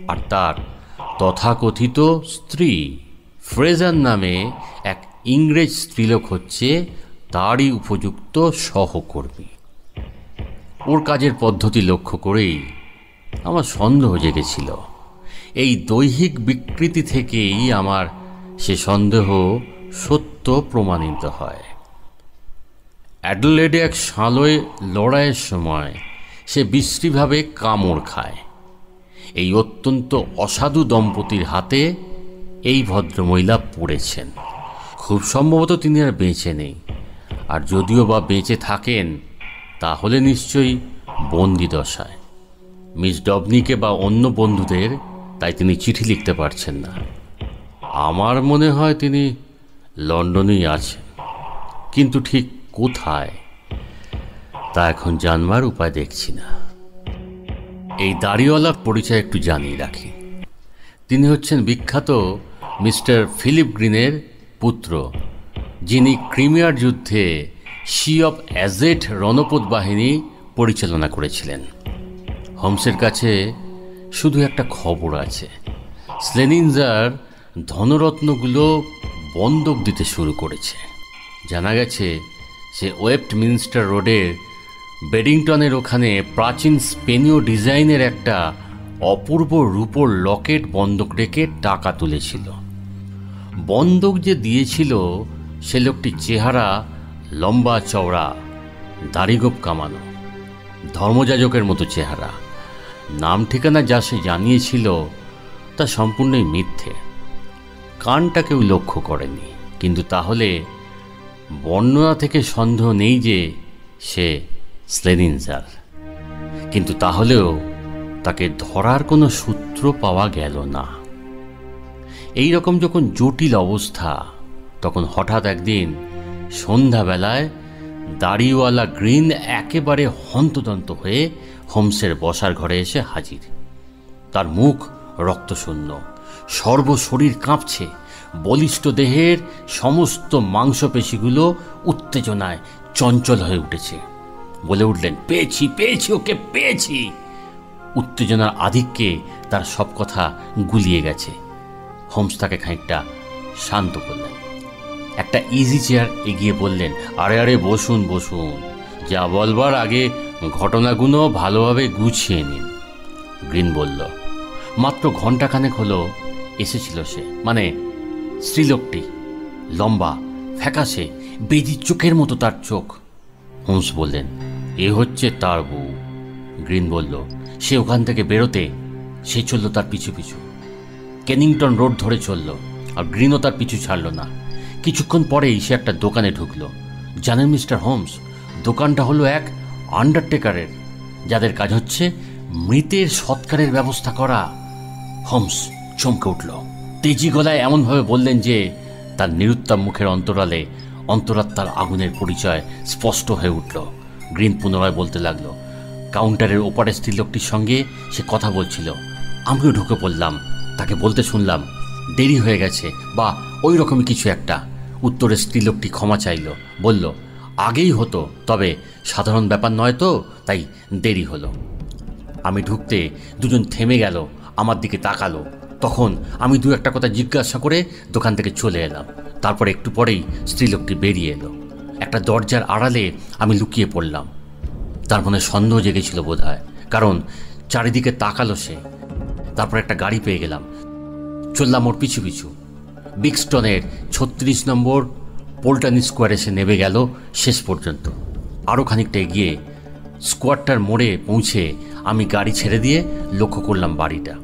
আর তার তথাকথিত স্ত্রী ফ্রেজার নামে এক ইংরেজ স্ত্রীলোক হচ্ছে তারই উপযুক্ত সহকর্মী। ওর কাজের পদ্ধতি লক্ষ্য করেই আমার সন্দেহ জেগেছিল। এই দৈহিক বিকৃতি থেকেই আমার সে সন্দেহ সত্য প্রমাণিত হয়। অ্যাডলেডে এক সালয় লড়াইয়ের সময় সে বিশ্রীভাবে কামড় খায়। এই অত্যন্ত অসাধু দম্পতির হাতে এই ভদ্রমহিলা পড়েছেন। খুব সম্ভবত তিনি আর বেঁচে নেই, আর যদিও বা বেঁচে থাকেন তাহলে নিশ্চয়ই বন্দি দশায়। মিস ডবনিকে বা অন্য বন্ধুদের তাই তিনি চিঠি লিখতে পারছেন না। আমার মনে হয় তিনি লন্ডনেই আছেন, কিন্তু ঠিক কোথায় তা এখন জানবার উপায় দেখছি না। এই দাড়িওয়ালার পরিচয় একটু জানিয়ে রাখি। তিনি হচ্ছেন বিখ্যাত মিস্টার ফিলিপ গ্রিনের পুত্র, যিনি ক্রিমিয়ার যুদ্ধে সি অফ অ্যাজেট রণপোত বাহিনী পরিচালনা করেছিলেন। হোমসের কাছে শুধু একটা খবর আছে, স্লেনিনজার ধনরত্নগুলো বন্ধক দিতে শুরু করেছে। জানা গেছে সে ওয়েস্টমিনস্টার রোডের বেডিংটনের ওখানে প্রাচীন স্পেনীয় ডিজাইনের একটা অপূর্ব রূপোর লকেট বন্ধক রেখে টাকা তুলেছিল। বন্ধক যে দিয়েছিল সে লোকটির চেহারা লম্বা চওড়া, দাড়িগোপ কামানো, ধর্মযাজকের মতো চেহারা। নাম ঠিকানা যা সে জানিয়েছিল তা সম্পূর্ণই মিথ্যে। কানটা কেউ লক্ষ্য করেনি, কিন্তু তাহলে বর্ণনা থেকে সন্দেহ নেই যে সে স্লেনিনজার। কিন্তু তাহলেও তাকে ধরার কোনো সূত্র পাওয়া গেল না। এই রকম যখন জটিল অবস্থা, তখন হঠাৎ একদিন সন্ধ্যাবেলায় দাড়িওয়ালা গ্রিন একেবারে হন্তদন্ত হয়ে হোমসের বসার ঘরে এসে হাজির। তার মুখ রক্তশূন্য, সর্বশরীর কাঁপছে, বলিষ্ঠ দেহের সমস্ত মাংসপেশিগুলো উত্তেজনায় চঞ্চল হয়ে উঠেছে। বলে উঠলেন, পেয়েছি পেয়েছি, ওকে পেয়েছি। উত্তেজনার আধিক্যে তার সব কথা গুলিয়ে গেছে। হোমস তাকে খানিকটা শান্ত করলেন। একটা ইজি চেয়ার এগিয়ে বললেন, আরে আরে বসুন বসুন, যা বলবার আগে ঘটনাগুলো ভালোভাবে গুছিয়ে নিন। গ্রিন বলল, মাত্র ঘণ্টাখানেক হলো এসেছিল সে, মানে স্ত্রীলোকটি, লম্বা, ফ্যাকাশে, বেজির চোখের মতো তার চোখ। হোমস বললেন, এ হচ্ছে তার বউ। গ্রিন বলল, সে ওখান থেকে বেরোতে সে চলল তার পিছু পিছু। কেনিংটন রোড ধরে চলল, আর গ্রিনও তার পিছু ছাড়ল না। কিছুক্ষণ পরেই সে একটা দোকানে ঢুকল। জানেন মিস্টার হোমস, দোকানটা হলো এক আন্ডারটেকারের, যাদের কাজ হচ্ছে মৃতের সৎকারের ব্যবস্থা করা। হোমস চমকে উঠল। তেজি গলায় এমনভাবে বললেন যে তার নিরুত্তাপ মুখের অন্তরালে অন্তরাত্মার আগুনের পরিচয় স্পষ্ট হয়ে উঠল। গ্রিন পুনরায় বলতে লাগলো, কাউন্টারের ওপারে স্ত্রীলোকটির সঙ্গে সে কথা বলছিল। আমিও ঢুকে পড়লাম, তাকে বলতে শুনলাম দেরি হয়ে গেছে বা ওই রকমই কিছু একটা। উত্তরে স্ত্রীলোকটি ক্ষমা চাইল, বলল আগেই হতো, তবে সাধারণ ব্যাপার নয় তো, তাই দেরি হলো। আমি ঢুকতে দুজন থেমে গেল, আমার দিকে তাকালো। তখন আমি দু একটা কথা জিজ্ঞাসা করে দোকান থেকে চলে এলাম। তারপর একটু পরেই স্ত্রীলোকটি বেরিয়ে এলো। একটা দরজার আড়ালে আমি লুকিয়ে পড়লাম। তার মনে সন্দেহ জেগেছিল বোধ হয়, কারণ চারিদিকে তাকালো সে। তারপর একটা গাড়ি পেয়ে গেলাম, চললাম ওর পিছু পিছু। বিক্সটনের 36 নম্বর পোল্টানি স্কোয়ারে সে নেমে গেল শেষ পর্যন্ত। আরও খানিকটা এগিয়ে স্কোয়ারটার মোড়ে পৌঁছে আমি গাড়ি ছেড়ে দিয়ে লক্ষ্য করলাম বাড়িটা।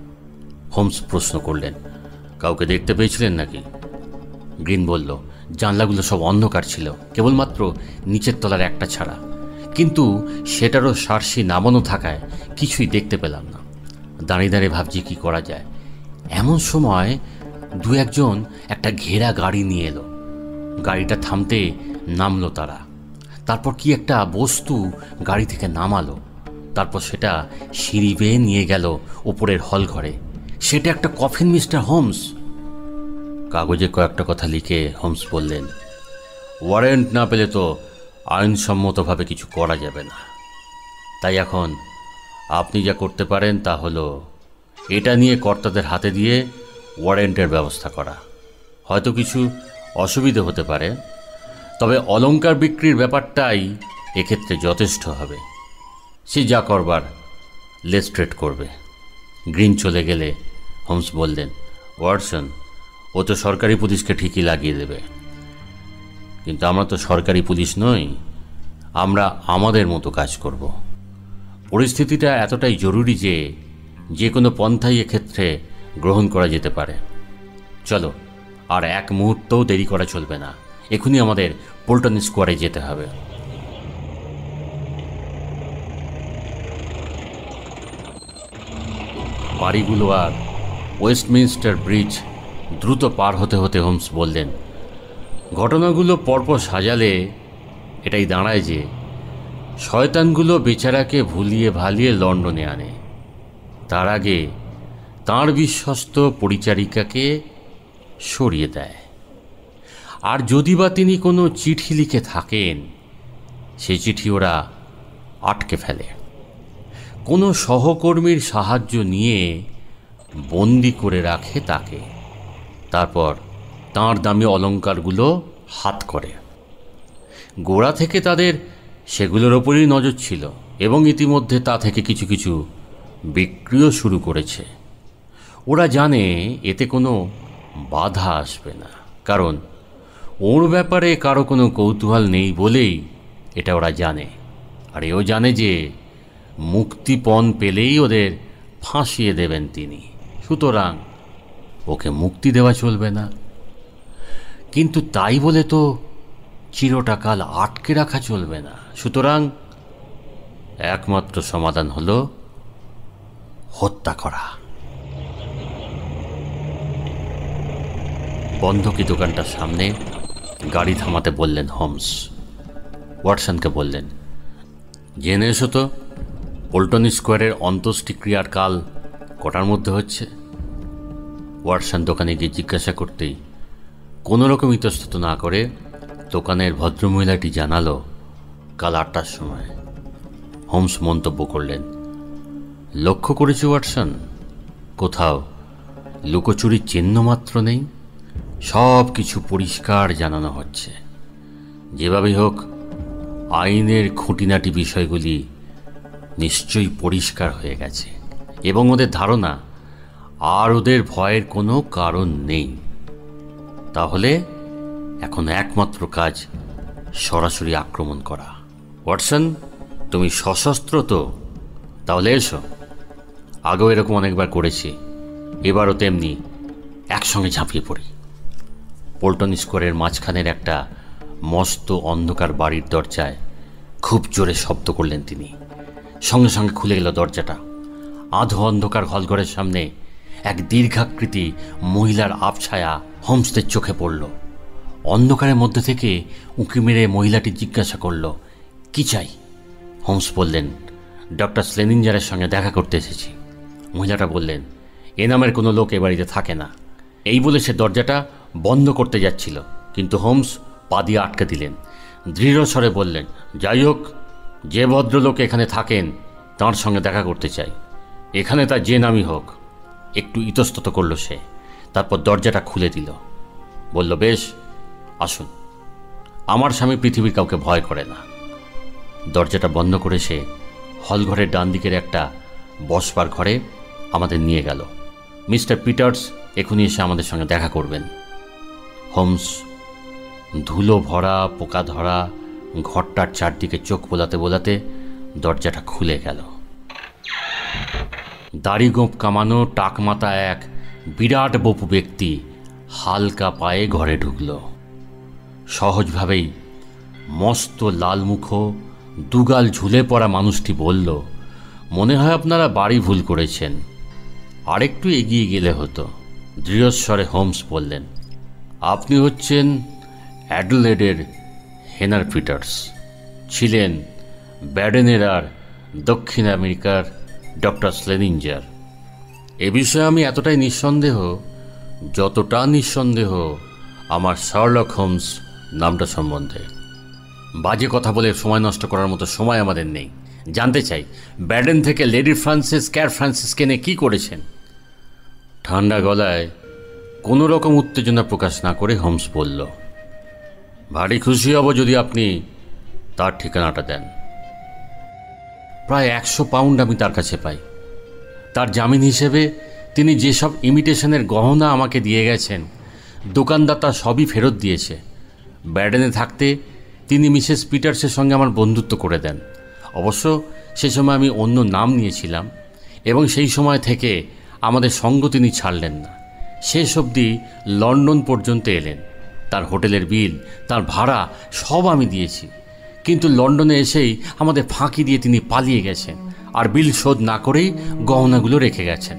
হোমস প্রশ্ন করলেন, কাউকে দেখতে পেয়েছিলেন নাকি? গ্রিন বলল, জানলাগুলো সব অন্ধকার ছিল, কেবলমাত্র নিচের তলার একটা ছাড়া, কিন্তু সেটারও সার্সি নামানো থাকায় কিছুই দেখতে পেলাম না। দাঁড়িয়ে দাঁড়িয়ে ভাবছি কী করা যায়। এমন সময় দু একজন একটা ঘেরা গাড়ি নিয়ে এলো। গাড়িটা থামতে নামলো তারা। তারপর কি একটা বস্তু গাড়ি থেকে নামালো। তারপর সেটা সিঁড়ি বেয়ে নিয়ে গেল ওপরের হল ঘরে। সেটা একটা কফিন মিস্টার হোমস। কাগজে কয়েকটা কথা লিখে হোমস বললেন, ওয়ারেন্ট না পেলে তো আইনসম্মতভাবে কিছু করা যাবে না, তাই এখন আপনি যা করতে পারেন তা হলো এটা নিয়ে কর্তাদের হাতে দিয়ে ওয়ারেন্টের ব্যবস্থা করা। হয়তো কিছু অসুবিধে হতে পারে, তবে অলংকার বিক্রির ব্যাপারটাই এক্ষেত্রে যথেষ্ট হবে। সে যা করবার লেস্ট্রেট করবে। গ্রিন চলে গেলে হোমস বললেন, ওয়াটসন, ও তো সরকারি পুলিশকে ঠিকই লাগিয়ে দেবে, কিন্তু আমরা তো সরকারি পুলিশ নই। আমরা আমাদের মতো কাজ করব। পরিস্থিতিটা এতটাই জরুরি যে যে কোনো পন্থাই এক্ষেত্রে গ্রহণ করা যেতে পারে। চলো, আর এক মুহূর্তও দেরি করা চলবে না। এখনই আমাদের পোল্টন স্কোয়ারে যেতে হবে। বাড়িগুলো আর ওয়েস্টমিনস্টার ব্রিজ দ্রুত পার হতে হতে হোমস বললেন, ঘটনাগুলো পরপর সাজালে এটাই দাঁড়ায় যে শয়তানগুলো বেচারাকে ভুলিয়ে ভালিয়ে লন্ডনে আনে। তার আগে তাঁর বিশ্বস্ত পরিচারিকাকে সরিয়ে দেয়। আর যদি বা তিনি কোনো চিঠি লিখে থাকেন, সেই চিঠি ওরা আটকে ফেলে। কোনো সহকর্মীর সাহায্য নিয়ে বন্দি করে রাখে তাকে। তারপর তাঁর দামি অলংকারগুলো হাত করে। গোড়া থেকে তাদের সেগুলোর ওপরই নজর ছিল এবং ইতিমধ্যে তা থেকে কিছু কিছু বিক্রিও শুরু করেছে। ওরা জানে এতে কোনো বাধা আসবে না, কারণ ওর ব্যাপারে কারো কোনো কৌতূহল নেই বলেই এটা ওরা জানে। আর এও জানে যে মুক্তিপণ পেলেই ওদের ফাঁসিয়ে দেবেন তিনি, সুতরাং ওকে মুক্তি দেওয়া চলবে না। কিন্তু তাই বলে তো চিরটাকাল আটকে রাখা চলবে না। সুতরাং একমাত্র সমাধান হলো হত্যা করা। বন্ধকি দোকানটার সামনে গাড়ি থামাতে বললেন হোমস। ওয়াটসনকে বললেন, জেনে এসো তো পোল্টন স্কোয়ারের অন্ত্যেষ্টিক্রিয়ার কাল কটার মধ্যে হচ্ছে। ওয়াটসন দোকানে গিয়ে জিজ্ঞাসা করতেই কোনো রকম ইতস্তত না করে দোকানের ভদ্রমহিলাটি জানালো কাল 8টার সময়। হোমস মন্তব্য করলেন, লক্ষ্য করেছি ওয়াটসন, কোথাও লুকোচুরির চিহ্ন মাত্র নেই। সব কিছু পরিষ্কার জানানো হচ্ছে। যেভাবেই হোক আইনের খুঁটিনাটি বিষয়গুলি নিশ্চয়ই পরিষ্কার হয়ে গেছে এবং ওদের ধারণা আর ওদের ভয়ের কোনো কারণ নেই। তাহলে এখন একমাত্র কাজ সরাসরি আক্রমণ করা। ওয়াটসন, তুমি সশস্ত্র তো? তাহলে এসো। আগেও এরকম অনেকবার করেছি, এবারও তেমনি একসঙ্গে ঝাঁপিয়ে পড়ি। পোল্টন স্কোয়ারের মাঝখানের একটা মস্ত অন্ধকার বাড়ির দরজায় খুব জোরে শব্দ করলেন তিনি। সঙ্গে সঙ্গে খুলে গেল দরজাটা। আধো অন্ধকার হলঘরের সামনে এক দীর্ঘাকৃতি মহিলার আবছায়া হোমসদের চোখে পড়ল। অন্ধকারের মধ্যে থেকে উঁকি মেরে মহিলাটি জিজ্ঞাসা করল, কি চাই? হোমস বললেন, ডক্টর স্লেনিঞ্জারের সঙ্গে দেখা করতে এসেছি। মহিলাটা বললেন, এ নামের কোনো লোক এ বাড়িতে থাকে না। এই বলে সে দরজাটা বন্ধ করতে যাচ্ছিল, কিন্তু হোমস পা দিয়ে আটকে দিলেন। দৃঢ় স্বরে বললেন, যাই হোক, যে ভদ্রলোক এখানে থাকেন তাঁর সঙ্গে দেখা করতে চাই, এখানে তার যে নামই হোক। একটু ইতস্তত করল সে, তারপর দরজাটা খুলে দিল। বলল, বেশ, আসুন। আমার স্বামী পৃথিবীর কাউকে ভয় করে না। দরজাটা বন্ধ করে সে হলঘরের ডান দিকের একটা বসবার ঘরে আমাদের নিয়ে গেল। মিস্টার পিটার্স এখনই এসে আমাদের সঙ্গে দেখা করবেন। হোমস ধুলো ভরা পোকা ধরা ঘরটার চারদিকে চোখ বোলাতে বোলাতে দরজাটা খুলে গেল। দাড়ি গোঁপ কামানো টাকমাতা এক বিরাট বপু ব্যক্তি হালকা পায়ে ঘরে ঢুকল। সহজভাবেই মস্ত লালমুখ দুগাল ঝুলে পড়া মানুষটি বলল, মনে হয় আপনারা বাড়ি ভুল করেছেন, আরেকটু এগিয়ে গেলে হতো। দৃঢ়স্বরে হোমস বললেন, আপনি হচ্ছেন অ্যাডলেডের হেনার পিটার্স, ছিলেন ব্যাডেনের আর দক্ষিণ আমেরিকার ডক্টর স্লেনিঞ্জার। এ বিষয়ে আমি এতটাই নিঃসন্দেহ যতটা নিঃসন্দেহ আমার শার্লক হোমস নামটা সম্বন্ধে। বাজে কথা বলে সময় নষ্ট করার মতো সময় আমাদের নেই। জানতে চাই ব্যাডেন থেকে লেডি ফ্রান্সিস ক্যার ফ্রান্সিসকে নিয়ে কী করেছেন? ঠান্ডা গলায় কোনো রকম উত্তেজনা প্রকাশ না করে হোমস বলল, ভারী খুশি হব যদি আপনি তার ঠিকানাটা দেন। প্রায় 100 পাউন্ড আমি তার কাছে পাই। তার জামিন হিসেবে তিনি যেসব ইমিটেশনের গহনা আমাকে দিয়ে গেছেন, দোকানদার তা সবই ফেরত দিয়েছে। ব্যাডেনে থাকতে তিনি মিসেস পিটার্সের সঙ্গে আমার বন্ধুত্ব করে দেন। অবশ্য সে সময় আমি অন্য নাম নিয়েছিলাম এবং সেই সময় থেকে আমাদের সঙ্গ তিনি ছাড়লেন না। শেষ অবধি লন্ডন পর্যন্ত এলেন। তার হোটেলের বিল, তার ভাড়া সব আমি দিয়েছি। কিন্তু লন্ডনে এসেই আমাদের ফাঁকি দিয়ে তিনি পালিয়ে গেছেন আর বিল শোধ না করেই গহনাগুলো রেখে গেছেন।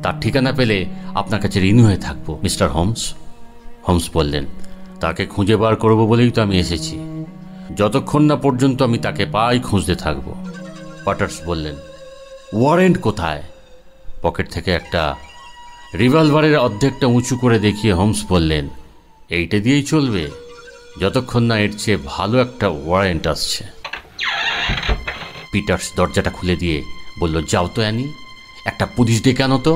তার ঠিকানা পেলে আপনার কাছে ঋণী হয়ে থাকবো মিস্টার হোমস। হোমস বললেন, তাকে খুঁজে বার করব বলেই তো আমি এসেছি। যতক্ষণ না পর্যন্ত আমি তাকে পাই খুঁজতে থাকব। পাটার্স বললেন, ওয়ারেন্ট কোথায়? পকেট থেকে একটা রিভলভারের অর্ধেকটা উঁচু করে দেখিয়ে হোমস বললেন, এইটা দিয়েই চলবে যতক্ষণ না এর চেয়ে ভালো একটা ওয়ারেন্ট আসছে। পিটার্স দরজাটা খুলে দিয়ে বলল, যাও তো অ্যানি, একটা পুলিশ ডেকে আনো তো।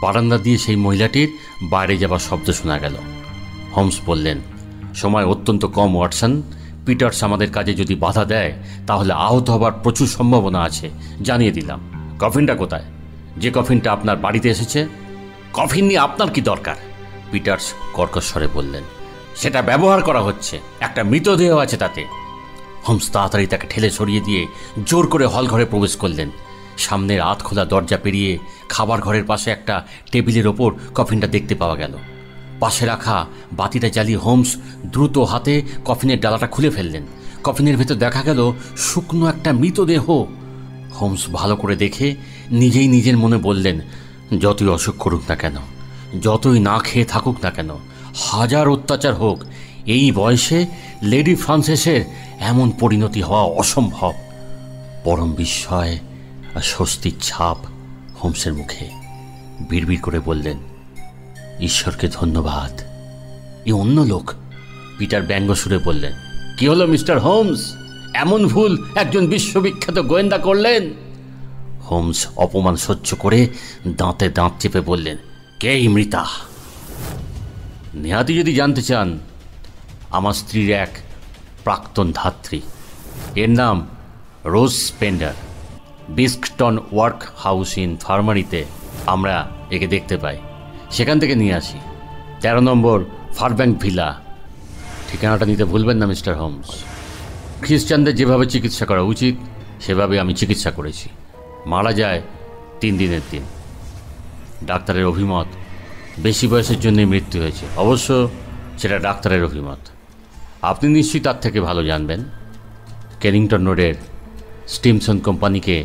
বারান্দা দিয়ে সেই মহিলাটির বাইরে যাবার শব্দ শোনা গেল। হোমস বললেন, সময় অত্যন্ত কম ওয়াটসন। পিটার্স আমাদের কাজে যদি বাধা দেয় তাহলে আহত হবার প্রচুর সম্ভাবনা আছে, জানিয়ে দিলাম। কফিনটা কোথায়? যে কফিনটা আপনার বাড়িতে এসেছে। কফিন নিয়ে আপনার কি দরকার? পিটার্স কর্কশ্বরে বললেন, সেটা ব্যবহার করা হচ্ছে, একটা মৃতদেহ আছে তাতে। হোমস তাড়াতাড়ি তাকে ঠেলে সরিয়ে দিয়ে জোর করে হল ঘরে প্রবেশ করলেন। সামনের আধ খোলা দরজা পেরিয়ে খাবার ঘরের পাশে একটা টেবিলের ওপর কফিনটা দেখতে পাওয়া গেল। পাশে রাখা বাতিটা জ্বালিয়ে হোমস দ্রুত হাতে কফিনের ডালাটা খুলে ফেললেন। কফিনের ভেতর দেখা গেল শুকনো একটা মৃতদেহ। হোমস ভালো করে দেখে নিজেই নিজের মনে বললেন, যতই অসুখ করুক না কেন, যতই না খেয়ে থাকুক না কেন, হাজার অত্যাচার হোক, এই বয়সে লেডি ফ্রান্সিসের এমন পরিণতি হওয়া অসম্ভব। পরম বিস্ময় আর স্বস্তির ছাপ হোমসের মুখে। বিড়বিড় করে বললেন, ঈশ্বরকে ধন্যবাদ, এ অন্য লোক। পিটার ব্যঙ্গ সুরে বললেন, কি হলো মিস্টার হোমস, এমন ভুল একজন বিশ্ববিখ্যাত গোয়েন্দা করলেন? হোমস অপমান সহ্য করে দাঁতে দাঁত চেপে বললেন, কে এই মৃতা? নেহাতি যদি জানতে চান, আমার স্ত্রীর এক প্রাক্তন ধাত্রী। এর নাম রোজ স্পেন্ডার। বিস্কটন ওয়ার্ক হাউস ইন ফার্মারিতে আমরা একে দেখতে পাই, সেখান থেকে নিয়ে আসি। 13 নম্বর ফারব্যাঙ্ক ভিলা। ঠিকানাটা নিতে ভুলবেন না মিস্টার হোমস। খ্রিস্টানদের যেভাবে চিকিৎসা করা উচিত সেভাবে আমি চিকিৎসা করেছি। মারা যায় 3 দিনের দিন। ডাক্তারের অভিমত বেশি বয়সের জন্যই মৃত্যু হয়েছে। অবশ্য সেটা ডাক্তারের অভিমত, আপনি নিশ্চয়ই তার থেকে ভালো জানবেন। কেনিংটন রোডের স্টিমসন কোম্পানিকে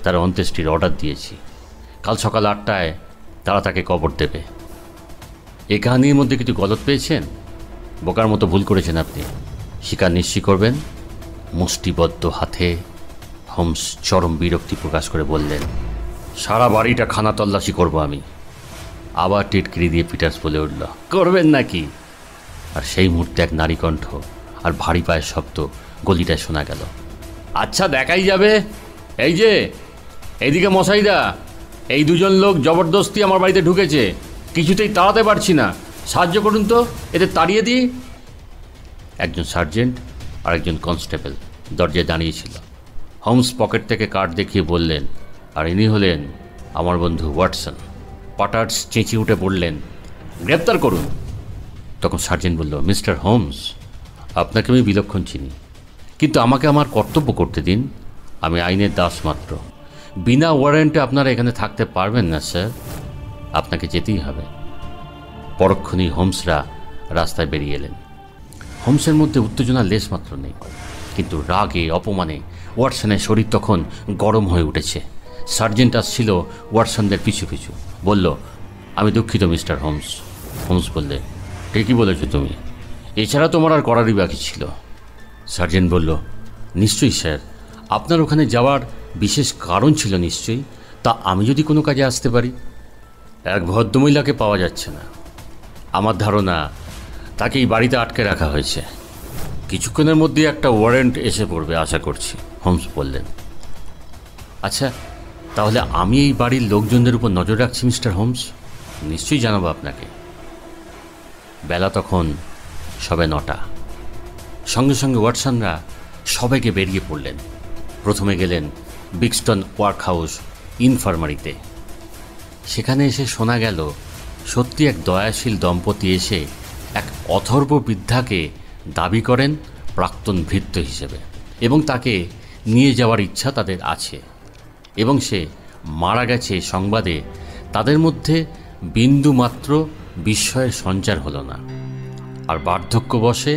তার অন্ত্যেষ্টির অর্ডার দিয়েছি। কাল সকাল 8টায় তারা তাকে কবর দেবে। এই কাহিনীর মধ্যে কিছু গলত পেয়েছেন? বোকার মতো ভুল করেছেন আপনি। স্বীকার নিশ্চয় করবেন? মুষ্টিবদ্ধ হাতে হোমস চরম বিরক্তি প্রকাশ করে বললেন, সারা বাড়িটা খানা তল্লাশি করব আমি। আবার টিটকিরি দিয়ে পিটার্স বলে উঠল, করবেন নাকি? আর সেই মুহূর্তে এক নারী কণ্ঠ আর ভারী পায়ের শব্দ গলিটায় শোনা গেল। আচ্ছা, দেখাই যাবে। এই যে, এইদিকে মশাইদা, এই 2জন লোক জবরদস্তি আমার বাড়িতে ঢুকেছে, কিছুতেই তাড়াতে পারছি না, সাহায্য করুন তো, এদের তাড়িয়ে দিই। একজন সার্জেন্ট আর একজন কনস্টেবল দরজায় দাঁড়িয়েছিল। হোমস পকেট থেকে কার্ড দেখিয়ে বললেন, আর ইনি হলেন আমার বন্ধু ওয়াটসন। পাটার্স চেঁচিয়ে উঠে বললেন, গ্রেপ্তার করুন। তখন সার্জেন্ট বলল, মিস্টার হোমস, আপনাকে আমি বিলক্ষণ চিনি, কিন্তু আমাকে আমার কর্তব্য করতে দিন। আমি আইনের দাস মাত্র। বিনা ওয়ারেন্টে আপনারা এখানে থাকতে পারবেন না স্যার, আপনাকে যেতেই হবে। পরক্ষণেই হোমসরা রাস্তায় বেরিয়ে এলেন। হোমসের মধ্যে উত্তেজনার লেশ মাত্র নেই, কিন্তু রাগে অপমানে ওয়াটসনের শরীর তখন গরম হয়ে উঠেছে। সার্জেন্ট আসছিল ওয়াটসনদের পিছু পিছু। বলল, আমি দুঃখিত মিস্টার হোমস। হোমস বললে, ঠিকই বলেছ তুমি, এছাড়া তোমার আর করারই বাকি ছিল। সার্জেন্ট বলল, নিশ্চয়ই স্যার, আপনার ওখানে যাওয়ার বিশেষ কারণ ছিল নিশ্চয়ই। তা আমি যদি কোনো কাজে আসতে পারি? এক ভদ্রমহিলাকে পাওয়া যাচ্ছে না। আমার ধারণা তাকে এই বাড়িতে আটকে রাখা হয়েছে। কিছুক্ষণের মধ্যেই একটা ওয়ারেন্ট এসে পড়বে আশা করছি, হোমস বললেন। আচ্ছা, তাহলে আমি এই বাড়ির লোকজনদের উপর নজর রাখছি মিস্টার হোমস? নিশ্চয়ই জানাবো আপনাকে। বেলা তখন সবে 9টা। সঙ্গে সঙ্গে ওয়াটসনরা সবাইকে বেরিয়ে পড়লেন। প্রথমে গেলেন বিক্সটন ওয়ার্কহাউস ইনফার্মারিতে। সেখানে এসে শোনা গেল সত্যি এক দয়াশীল দম্পতি এসে এক অথর্ব বৃদ্ধাকে দাবি করেন প্রাক্তন ভৃত্য হিসেবে, এবং তাকে নিয়ে যাওয়ার ইচ্ছা তাদের আছে, এবং সে মারা গেছে সংবাদে তাদের মধ্যে বিন্দুমাত্র বিস্ময়ের সঞ্চার হলো না। আর বার্ধক্যবশে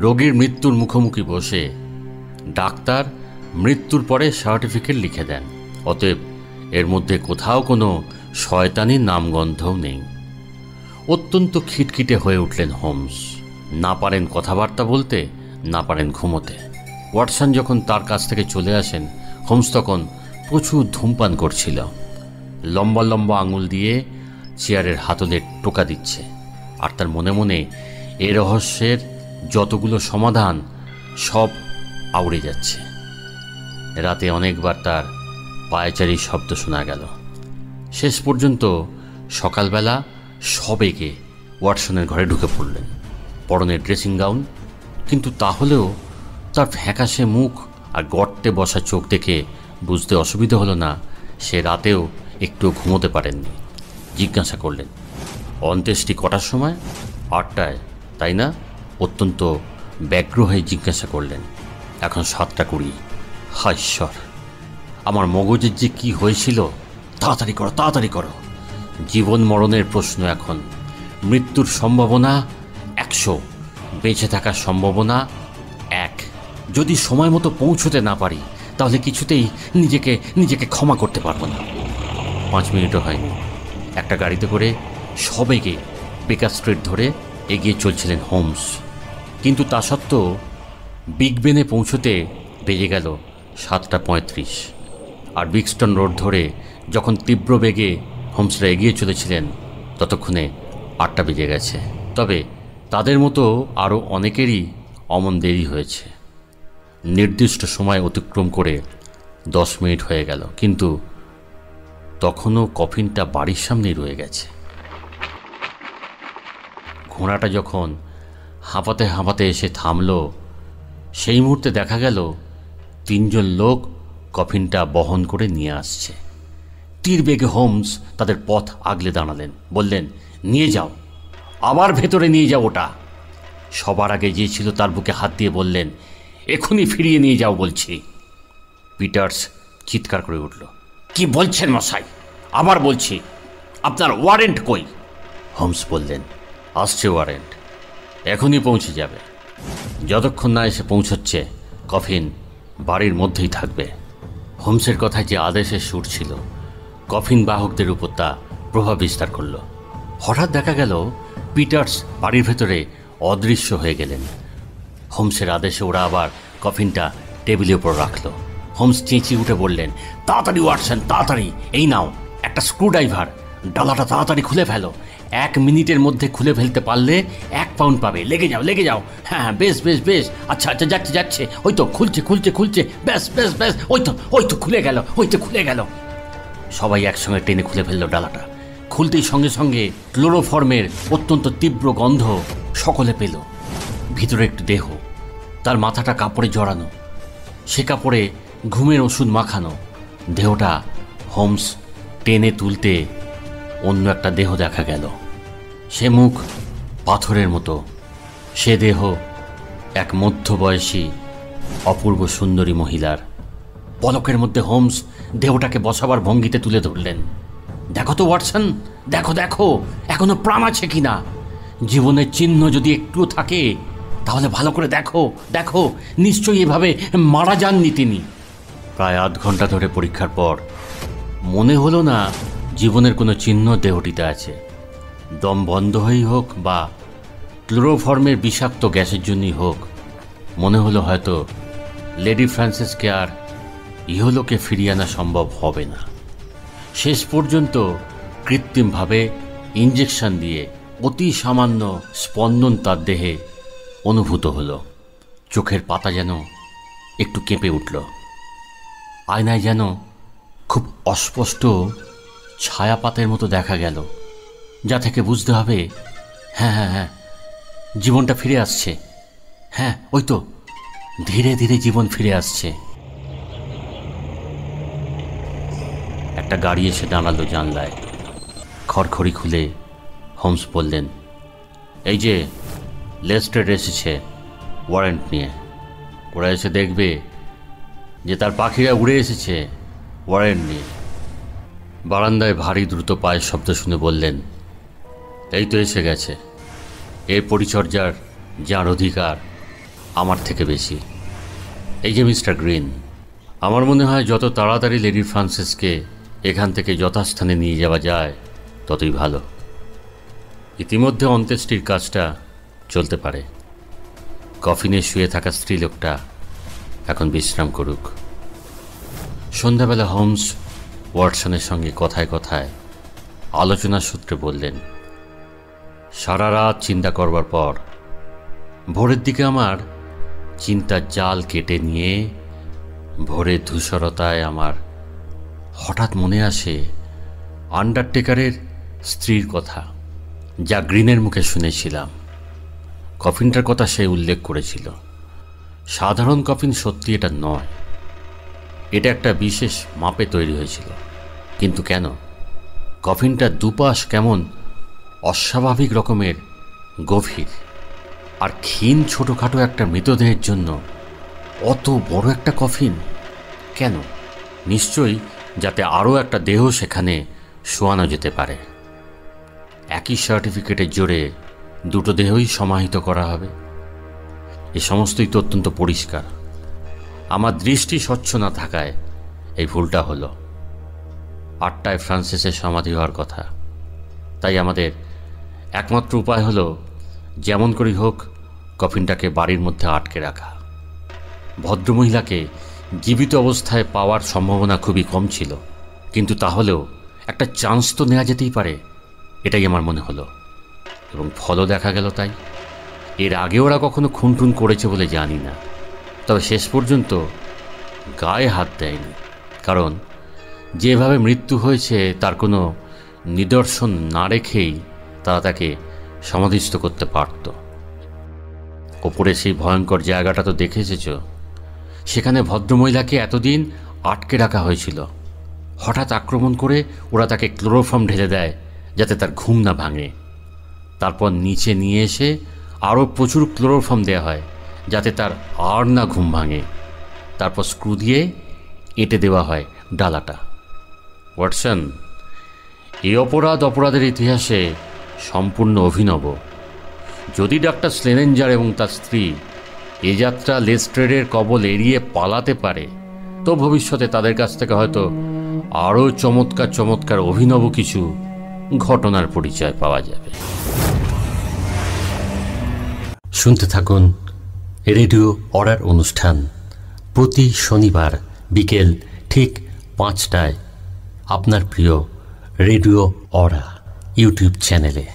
রোগীর মৃত্যুর মুখোমুখি বসে ডাক্তার মৃত্যুর পরে সার্টিফিকেট লিখে দেন। অতএব এর মধ্যে কোথাও কোনো শয়তানির নামগন্ধও নেই। অত্যন্ত খিটখিটে হয়ে উঠলেন হোমস। না পারেন কথাবার্তা বলতে, না পারেন ঘুমোতে। ওয়াটসন যখন তার কাছ থেকে চলে আসেন, হোমস তখন প্রচুর ধূমপান করছিল। লম্বা লম্বা আঙুল দিয়ে চেয়ারের হাতলে টোকা দিচ্ছে, আর তার মনে মনে এ রহস্যের যতগুলো সমাধান সব আউড়ে যাচ্ছে। রাতে অনেকবার তার পায়চারির শব্দ শোনা গেল। শেষ পর্যন্ত সকালবেলা সবেগে ওয়াটসনের ঘরে ঢুকে পড়লেন, পরনে ড্রেসিং গাউন। কিন্তু তাহলেও তার ফ্যাকাশে মুখ আর গর্তে বসা চোখ দেখে বুঝতে অসুবিধা হলো না সে রাতেও একটু ঘুমোতে পারেননি। জিজ্ঞাসা করলেন, অন্ত্যেষ্টি কটার সময়? 8টায়, তাই না? অত্যন্ত ব্যগ্র হয়ে জিজ্ঞাসা করলেন। এখন 7টা 20। হায় ঈশ্বর, আমার মগজের যে কি হয়েছিল! তাড়াতাড়ি করো, তাড়াতাড়ি করো। জীবন মরণের প্রশ্ন এখন। মৃত্যুর সম্ভাবনা 100, বেঁচে থাকার সম্ভাবনা 1। যদি সময় মতো পৌঁছতে না পারি তাহলে কিছুতেই নিজেকে ক্ষমা করতে পারবো না। 5 মিনিটও হয়নি, একটা গাড়িতে করে সবেগে বেকার স্ট্রিট ধরে এগিয়ে চলছিলেন হোমস। কিন্তু তা সত্ত্বেও বিগ বেনে পৌঁছতে বেজে গেল 7টা 35। আর বিক্সটন রোড ধরে যখন তীব্র বেগে হোমসরা এগিয়ে চলেছিলেন, ততক্ষণে 8টা বেজে গেছে। তবে তাদের মতো আরও অনেকেরই অমন দেরি হয়েছে। নির্দিষ্ট সময় অতিক্রম করে 10 মিনিট হয়ে গেল, কিন্তু তখনও কফিনটা বাড়ির সামনেই রয়ে গেছে। ঘোড়াটা যখন হাঁপাতে হাঁপাতে এসে থামল, সেই মুহূর্তে দেখা গেল 3 জন লোক কফিনটা বহন করে নিয়ে আসছে। তীর বেগে হোমস তাদের পথ আগলে দাঁড়ালেন, বললেন, নিয়ে যাও, আবার ভেতরে নিয়ে যাও ওটা। সবার আগে যে ছিল তার বুকে হাত দিয়ে বললেন, এখনই ফিরিয়ে নিয়ে যাও বলছি। পিটার্স চিৎকার করে উঠল, কি বলছেন মশাই? আবার বলছি, আপনার ওয়ারেন্ট কই? হোমস বললেন, আসছে ওয়ারেন্ট, এখনই পৌঁছে যাবে। যতক্ষণ না এসে পৌঁছচ্ছে কফিন বাড়ির মধ্যেই থাকবে। হোমসের কথায় যে আদেশের সুর ছিল, কফিন বাহকদের উপর তা প্রভাব বিস্তার করল। হঠাৎ দেখা গেল পিটার্স বাড়ির ভেতরে অদৃশ্য হয়ে গেলেন। হোমসের আদেশে ওরা আবার কফিনটা টেবিলের উপর রাখল। হোমস চেঁচিয়ে উঠে বললেন, তাড়াতাড়ি ওয়াটসন, তাড়াতাড়ি, এই নাও একটা স্ক্রুড্রাইভার, ডালাটা তাড়াতাড়ি খুলে ফেলো। 1 মিনিটের মধ্যে খুলে ফেলতে পারলে 1 পাউন্ড পাবে। লেগে যাও, লেগে যাও। হ্যাঁ, বেশ বেশ বেশ, আচ্ছা আচ্ছা, যাচ্ছে যাচ্ছে, ওই তো খুলছে খুলছে খুলছে, ব্যাস ব্যাস ব্যাস, ওই তো খুলে গেল, ওই তো খুলে গেল। সবাই একসঙ্গে টেনে খুলে ফেললো ডালাটা। খুলতেই সঙ্গে সঙ্গে ক্লোরোফর্মের অত্যন্ত তীব্র গন্ধ সকলে পেল। ভিতরে একটু দেহ, তার মাথাটা কাপড়ে জড়ানো, সে কাপড়ে ঘুমের ওষুধ মাখানো। দেহটা হোমস টেনে তুলতে অন্য একটা দেহ দেখা গেল। সে মুখ পাথরের মতো, সে দেহ এক মধ্যবয়সী অপূর্ব সুন্দরী মহিলার। পলকের মধ্যে হোমস দেহটাকে বসাবার ভঙ্গিতে তুলে ধরলেন। দেখো তো ওয়াটসন, দেখো দেখো, এখনো প্রাণ আছে কিনা। জীবনের চিহ্ন যদি একটুও থাকে তাহলে ভালো করে দেখো দেখো, নিশ্চয়ই এভাবে মারা যাননি তিনি। প্রায় আধ ঘন্টা ধরে পরীক্ষার পর মনে হলো না জীবনের কোনো চিহ্ন দেহটিতে আছে। দম বন্ধ হয়েই হোক বা ক্লোরোফর্মের বিষাক্ত গ্যাসের জন্যই হোক, মনে হলো হয়তো লেডি ফ্রান্সিসকে আর ইহলোকে ফিরিয়ে আনা সম্ভব হবে না। শেষ পর্যন্ত কৃত্রিমভাবে ইঞ্জেকশন দিয়ে অতি সামান্য স্পন্দন তার দেহে অনুভূত হলো। চোখের পাতা যেন একটু কেঁপে উঠল। আয়নায় যেন খুব অস্পষ্ট ছায়াপাতের মতো দেখা গেল, যা থেকে বুঝতে হবে হ্যাঁ হ্যাঁ হ্যাঁ জীবনটা ফিরে আসছে। হ্যাঁ, ওই তো ধীরে ধীরে জীবন ফিরে আসছে। একটা গাড়ি এসে দাঁড়ালো জানলায়। খড়খড়ি খুলে হোমস বললেন, এই যে লেস্ট্রেড এসেছে ওয়ারেন্ট নিয়ে। ওরা এসে দেখবে যে তার পাখিরা উড়ে এসেছে ওয়ারেন্ট নিয়ে। বারান্দায় ভারী দ্রুত পায়ের শব্দ শুনে বললেন, এই তো এসে গেছে। এর পরিচর্যার যার অধিকার আমার থেকে বেশি। এই যে মিস্টার গ্রিন, আমার মনে হয় যত তাড়াতাড়ি লেডি ফ্রান্সিসকে এখান থেকে যথাস্থানে নিয়ে যাওয়া যায় ততই ভালো। ইতিমধ্যে অন্ত্যেষ্টির কাজটা চলতে পারে। কফিনে শুয়ে থাকা স্ত্রীলোকটা এখন বিশ্রাম করুক। সন্ধ্যাবেলা হোমস ওয়াটসনের সঙ্গে কথায় কথায় আলোচনার সূত্রে বললেন, সারা রাত চিন্তা করবার পর ভোরের দিকে আমার চিন্তার জাল কেটে নিয়ে ভোরের ধূসরতায় আমার হঠাৎ মনে আসে আন্ডারটেকারের স্ত্রীর কথা, যা গ্রিনের মুখে শুনেছিলাম। কফিনটার কথা সে উল্লেখ করেছিল। সাধারণ কফিন সত্যি এটা নয়, এটা একটা বিশেষ মাপে তৈরি হয়েছিল। কিন্তু কেন? কফিনটার দুপাশ কেমন অস্বাভাবিক রকমের গভীর, আর ক্ষীণ ছোটোখাটো একটা মৃতদেহের জন্য অত বড় একটা কফিন কেন? নিশ্চয়ই যাতে আরও একটা দেহ সেখানে শোয়ানো যেতে পারে। একই সার্টিফিকেটের জোরে দুটো দেহই সমাহিত করা হবে। এ সমস্তই তো অত্যন্ত পরিষ্কার। আমার দৃষ্টি স্বচ্ছ না থাকায় এই ভুলটা হলো। 8টায় ফ্রান্সিসের সমাধি হওয়ার কথা, তাই আমাদের একমাত্র উপায় হলো যেমন করেই হোক কফিনটাকে বাড়ির মধ্যে আটকে রাখা। ভদ্রমহিলাকে জীবিত অবস্থায় পাওয়ার সম্ভাবনা খুবই কম ছিল, কিন্তু তাহলেও একটা চান্স তো নেওয়া যেতেই পারে, এটাই আমার মনে হলো। এবং ফলও দেখা গেল তাই। এর আগে ওরা কখনো খুনটুন করেছে বলে জানি না, তবে শেষ পর্যন্ত গায়ে হাত দেয়নি। কারণ যেভাবে মৃত্যু হয়েছে তার কোনো নিদর্শন না রেখেই তারা তাকে সমাধিস্থ করতে পারত। ওপরে সেই ভয়ঙ্কর জায়গাটা তো দেখে এসেছ। সেখানে ভদ্রমহিলাকে এতদিন আটকে রাখা হয়েছিল। হঠাৎ আক্রমণ করে ওরা তাকে ক্লোরোফর্ম ঢেলে দেয় যাতে তার ঘুম না ভাঙে। তারপর নিচে নিয়ে এসে আরও প্রচুর ক্লোরোফর্ম দেওয়া হয় যাতে তার আর না ঘুম ভাঙে। তারপর স্ক্রু দিয়ে এঁটে দেওয়া হয় ডালাটা। ওয়াটসন, এই অপরাধের ইতিহাসে সম্পূর্ণ অভিনব। যদি ডাক্তার স্লেনেঞ্জার এবং তার স্ত্রী এ যাত্রা লেস্ট্রেডের কবল এড়িয়ে পালাতে পারে, তো ভবিষ্যতে তাদের কাছ থেকে হয়তো আরও চমৎকার অভিনব কিছু ঘটনার পরিচয় পাওয়া যাবে। শুনতে থাকুন রেডিও অরার অনুষ্ঠান প্রতি শনিবার বিকেল ঠিক 5টায় আপনার প্রিয় রেডিও অরা ইউটিউব চ্যানেলে।